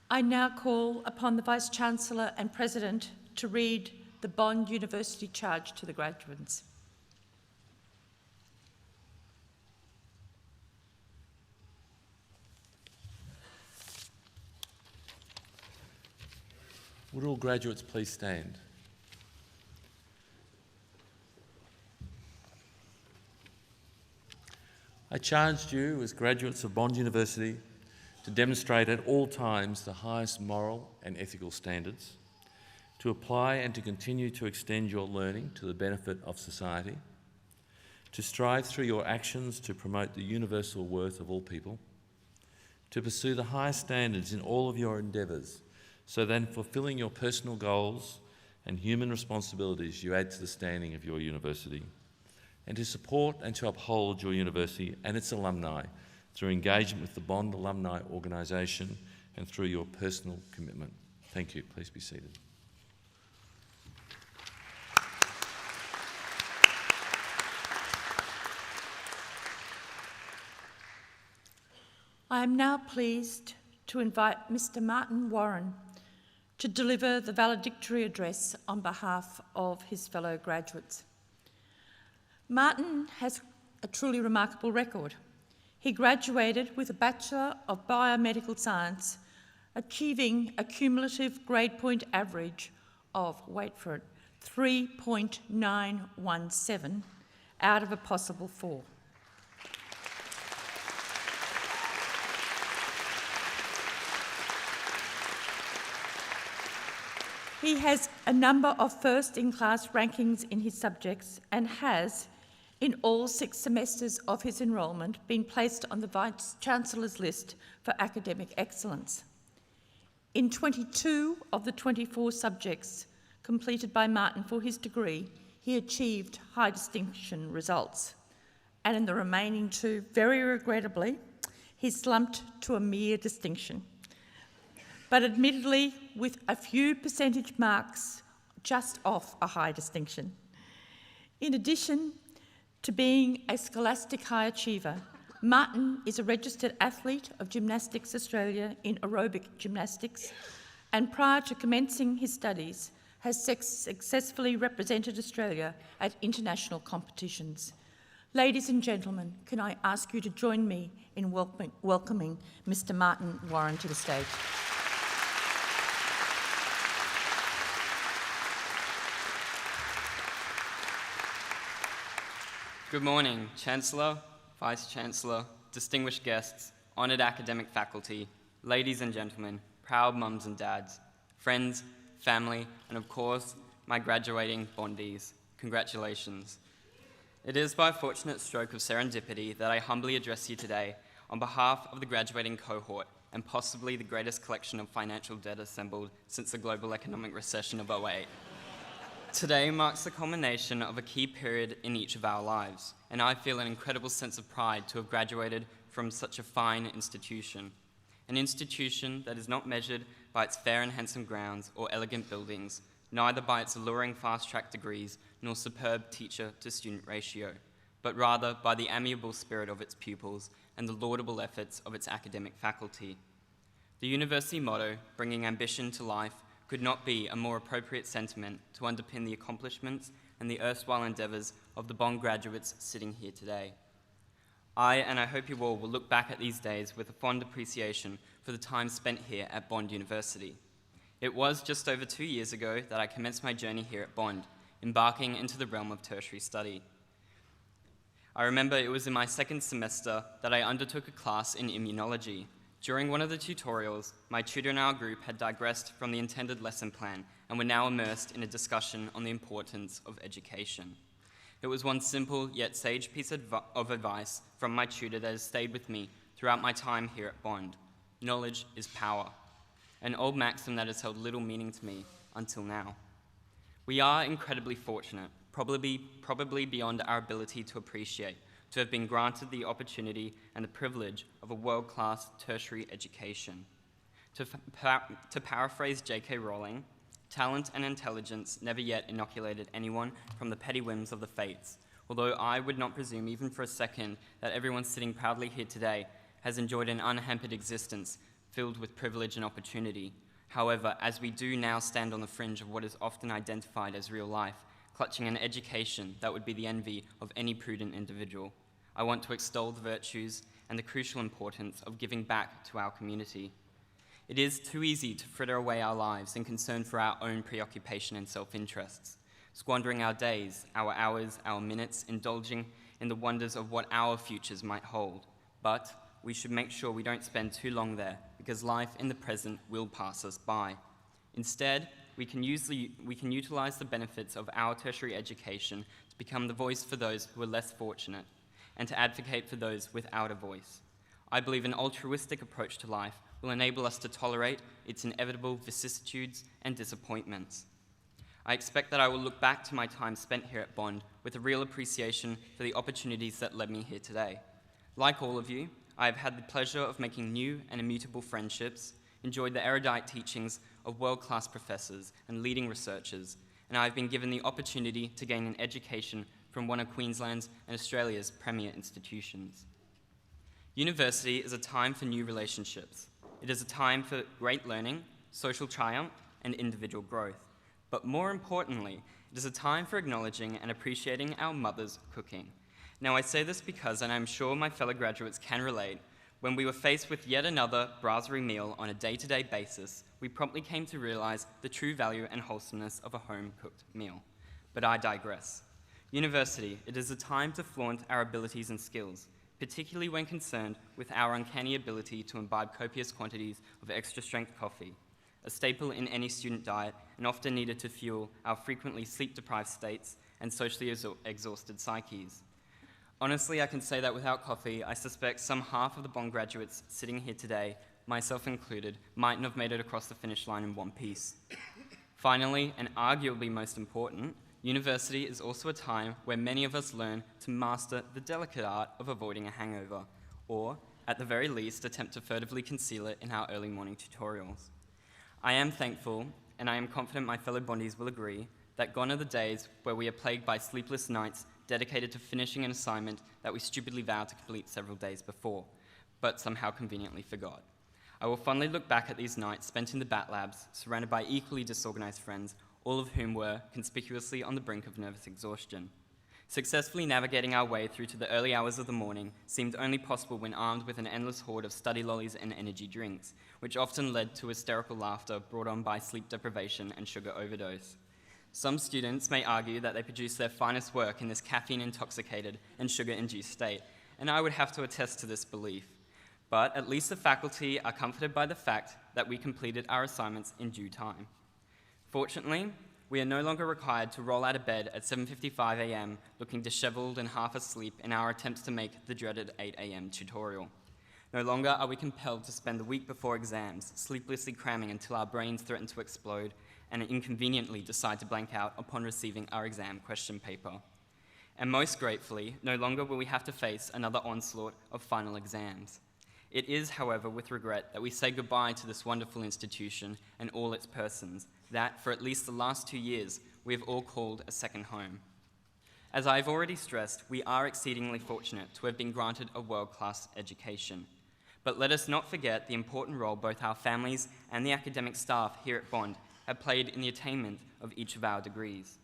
Speaker 1: I now call upon the Vice-Chancellor and President to read the Bond University charge to the graduates.
Speaker 2: Would all graduates please stand? I charged you as graduates of Bond University to demonstrate at all times the highest moral and ethical standards, to apply and to continue to extend your learning to the benefit of society, to strive through your actions to promote the universal worth of all people, to pursue the highest standards in all of your endeavours, so that in fulfilling your personal goals and human responsibilities you add to the standing of your university, and to support and to uphold your university and its alumni through engagement with the Bond Alumni Organisation and through your personal commitment. Thank you. Please be seated.
Speaker 1: I am now pleased to invite Mr. Martin Warren to deliver the valedictory address on behalf of his fellow graduates. Martin has a truly remarkable record. He graduated with a Bachelor of Biomedical Science, achieving a cumulative grade point average of, wait for it, 3.917 out of a possible 4. He has a number of first-in-class rankings in his subjects and has, in all 6 semesters of his enrolment, been placed on the Vice-Chancellor's list for academic excellence. In 22 of the 24 subjects completed by Martin for his degree, he achieved high distinction results. And in the remaining 2, very regrettably, he slumped to a mere distinction. But admittedly, with a few percentage marks just off a high distinction. In addition to being a scholastic high achiever, Martin is a registered athlete of Gymnastics Australia in aerobic gymnastics, and prior to commencing his studies, has successfully represented Australia at international competitions. Ladies and gentlemen, can I ask you to join me in welcoming Mr. Martin Warren to the stage?
Speaker 8: Good morning, Chancellor, Vice-Chancellor, distinguished guests, honoured academic faculty, ladies and gentlemen, proud mums and dads, friends, family, and of course, my graduating Bondies. Congratulations. It is by a fortunate stroke of serendipity that I humbly address you today on behalf of the graduating cohort and possibly the greatest collection of financial debt assembled since the global economic recession of 2008. Today marks the culmination of a key period in each of our lives, and I feel an incredible sense of pride to have graduated from such a fine institution. An institution that is not measured by its fair and handsome grounds or elegant buildings, neither by its alluring fast-track degrees nor superb teacher-to-student ratio, but rather by the amiable spirit of its pupils and the laudable efforts of its academic faculty. The university motto, bringing ambition to life, could not be a more appropriate sentiment to underpin the accomplishments and the erstwhile endeavours of the Bond graduates sitting here today. And I hope you all will look back at these days with a fond appreciation for the time spent here at Bond University. It was just over 2 years ago that I commenced my journey here at Bond, embarking into the realm of tertiary study. I remember it was in my 2nd semester that I undertook a class in immunology. During one of the tutorials, my tutor in our group had digressed from the intended lesson plan and were now immersed in a discussion on the importance of education. It was one simple yet sage piece of advice from my tutor that has stayed with me throughout my time here at Bond. Knowledge is power, an old maxim that has held little meaning to me until now. We are incredibly fortunate, probably beyond our ability to appreciate, to have been granted the opportunity and the privilege of a world-class tertiary education. To paraphrase J.K. Rowling, talent and intelligence never yet inoculated anyone from the petty whims of the fates, although I would not presume even for a second that everyone sitting proudly here today has enjoyed an unhampered existence filled with privilege and opportunity. However, as we do now stand on the fringe of what is often identified as real life, clutching an education that would be the envy of any prudent individual, I want to extol the virtues and the crucial importance of giving back to our community. It is too easy to fritter away our lives in concern for our own preoccupation and self-interests, squandering our days, our hours, our minutes, indulging in the wonders of what our futures might hold. But we should make sure we don't spend too long there, because life in the present will pass us by. Instead, we can utilize the benefits of our tertiary education to become the voice for those who are less fortunate, and to advocate for those without a voice. I believe an altruistic approach to life will enable us to tolerate its inevitable vicissitudes and disappointments. I expect that I will look back to my time spent here at Bond with a real appreciation for the opportunities that led me here today. Like all of you, I have had the pleasure of making new and immutable friendships, enjoyed the erudite teachings of world-class professors and leading researchers, and I have been given the opportunity to gain an education from one of Queensland's and Australia's premier institutions. University is a time for new relationships. It is a time for great learning, social triumph, and individual growth. But more importantly, it is a time for acknowledging and appreciating our mother's cooking. Now, I say this because, and I'm sure my fellow graduates can relate, when we were faced with yet another brasserie meal on a day-to-day basis, we promptly came to realize the true value and wholesomeness of a home-cooked meal. But I digress. University, it is a time to flaunt our abilities and skills, particularly when concerned with our uncanny ability to imbibe copious quantities of extra-strength coffee, a staple in any student diet and often needed to fuel our frequently sleep-deprived states and socially exhausted psyches. Honestly, I can say that without coffee, I suspect some half of the Bond graduates sitting here today, myself included, mightn't have made it across the finish line in one piece. Finally, and arguably most important, university is also a time where many of us learn to master the delicate art of avoiding a hangover, or, at the very least, attempt to furtively conceal it in our early morning tutorials. I am thankful, and I am confident my fellow Bondies will agree, that gone are the days where we are plagued by sleepless nights dedicated to finishing an assignment that we stupidly vowed to complete several days before, but somehow conveniently forgot. I will fondly look back at these nights spent in the bat labs, surrounded by equally disorganized friends, all of whom were conspicuously on the brink of nervous exhaustion. Successfully navigating our way through to the early hours of the morning seemed only possible when armed with an endless horde of study lollies and energy drinks, which often led to hysterical laughter brought on by sleep deprivation and sugar overdose. Some students may argue that they produce their finest work in this caffeine-intoxicated and sugar-induced state, and I would have to attest to this belief. But at least the faculty are comforted by the fact that we completed our assignments in due time. Fortunately, we are no longer required to roll out of bed at 7:55 a.m. looking disheveled and half asleep in our attempts to make the dreaded 8 a.m. tutorial. No longer are we compelled to spend the week before exams sleeplessly cramming until our brains threaten to explode and inconveniently decide to blank out upon receiving our exam question paper. And most gratefully, no longer will we have to face another onslaught of final exams. It is, however, with regret that we say goodbye to this wonderful institution and all its persons that, for at least the last 2 years, we have all called a second home. As I have already stressed, we are exceedingly fortunate to have been granted a world-class education. But let us not forget the important role both our families and the academic staff here at Bond have played in the attainment of each of our degrees.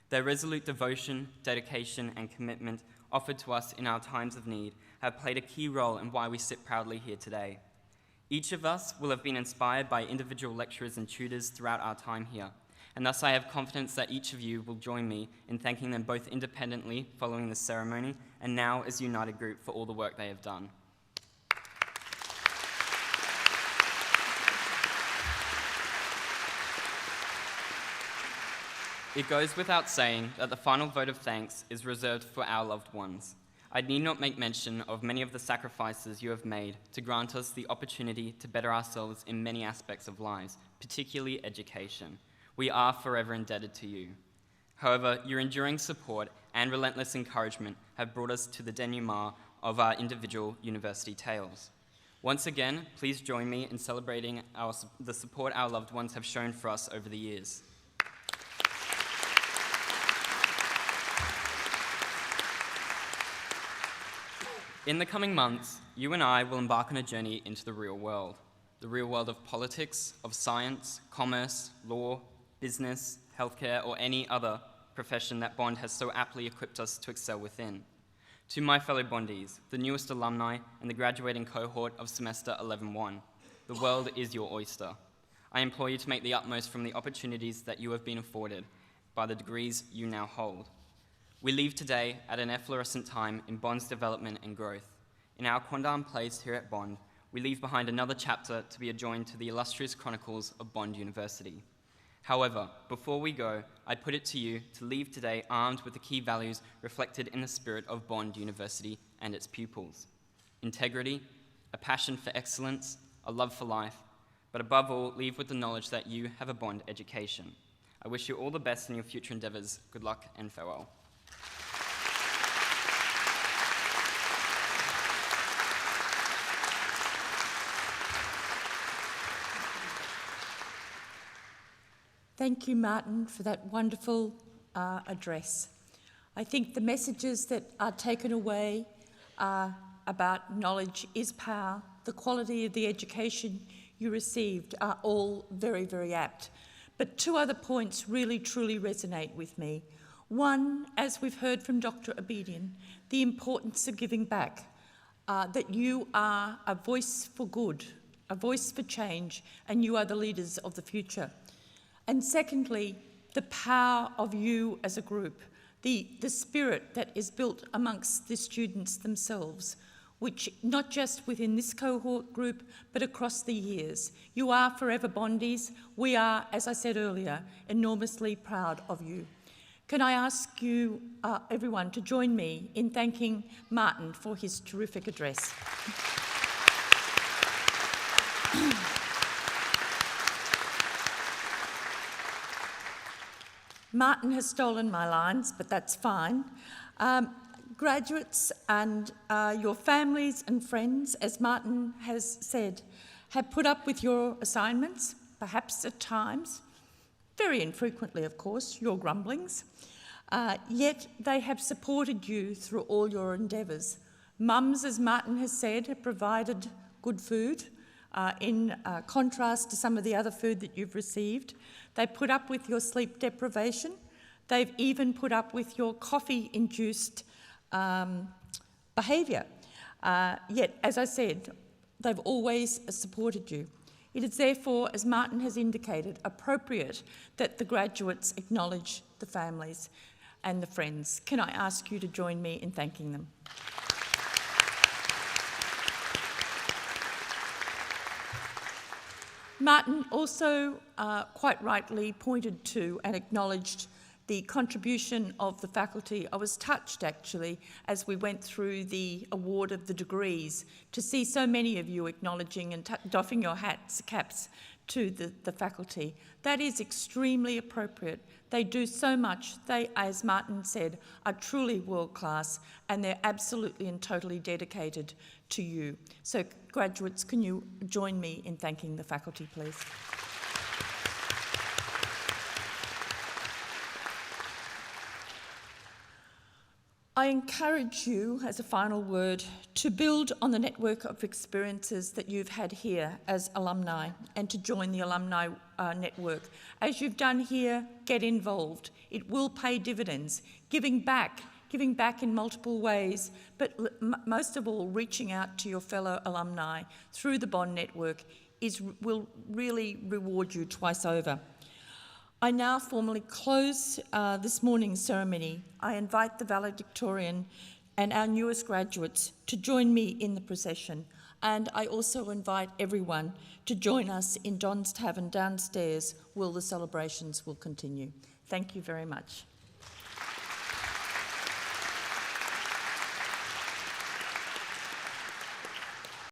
Speaker 8: Their resolute devotion, dedication, and commitment offered to us in our times of need have played a key role in why we sit proudly here today. Each of us will have been inspired by individual lecturers and tutors throughout our time here, and thus I have confidence that each of you will join me in thanking them both independently following this ceremony and now as a united group for all the work they have done. It goes without saying that the final vote of thanks is reserved for our loved ones. I need not make mention of many of the sacrifices you have made to grant us the opportunity to better ourselves in many aspects of lives, particularly education. We are forever indebted to you. However, your enduring support and relentless encouragement have brought us to the denouement of our individual university tales. Once again, please join me in celebrating the support our loved ones have shown for us over the years. In the coming months, you and I will embark on a journey into the real world of politics, of science, commerce, law, business, healthcare, or any other profession that Bond has so aptly equipped us to excel within. To my fellow Bondies, the newest alumni and the graduating cohort of semester 11-1, the world is your oyster. I implore you to make the utmost from the opportunities that you have been afforded by the degrees you now hold. We leave today at an efflorescent time in Bond's development and growth. In our quondam place here at Bond, we leave behind another chapter to be adjoined to the illustrious chronicles of Bond University. However, before we go, I put it to you to leave today armed with the key values reflected in the spirit of Bond University and its pupils: integrity, a passion for excellence, a love for life, but above all, leave with the knowledge that you have a Bond education. I wish you all the best in your future endeavours. Good luck and farewell.
Speaker 1: Thank you, Martin, for that wonderful address. I think the messages that are taken away are about knowledge is power, the quality of the education you received are all very, very apt. But two other points really, truly resonate with me. One, as we've heard from Dr. Abedian, the importance of giving back, that you are a voice for good, a voice for change, and you are the leaders of the future. And secondly, the power of you as a group, the spirit that is built amongst the students themselves, which not just within this cohort group, but across the years. You are forever Bondies. We are, as I said earlier, enormously proud of you. Can I ask you, everyone, to join me in thanking Martin for his terrific address. Martin has stolen my lines, but that's fine. Graduates and your families and friends, as Martin has said, have put up with your assignments, perhaps at times, very infrequently, of course, your grumblings, yet they have supported you through all your endeavours. Mums, as Martin has said, have provided good food, in contrast to some of the other food that you've received. They put up with your sleep deprivation. They've even put up with your coffee-induced behaviour. Yet, as I said, they've always supported you. It is therefore, as Martin has indicated, appropriate that the graduates acknowledge the families and the friends. Can I ask you to join me in thanking them? Martin also quite rightly pointed to and acknowledged the contribution of the faculty. I was touched, actually, as we went through the award of the degrees, to see so many of you acknowledging and doffing your caps to the faculty. That is extremely appropriate. They do so much. They, as Martin said, are truly world-class, and they're absolutely and totally dedicated to you. So, graduates, can you join me in thanking the faculty, please? I encourage you, as a final word, to build on the network of experiences that you've had here as alumni and to join the alumni network. As you've done here, get involved. It will pay dividends. Giving back in multiple ways, but most of all, reaching out to your fellow alumni through the Bond network will really reward you twice over. I now formally close this morning's ceremony. I invite the valedictorian and our newest graduates to join me in the procession, and I also invite everyone to join us in Don's Tavern downstairs, where the celebrations will continue. Thank you very much.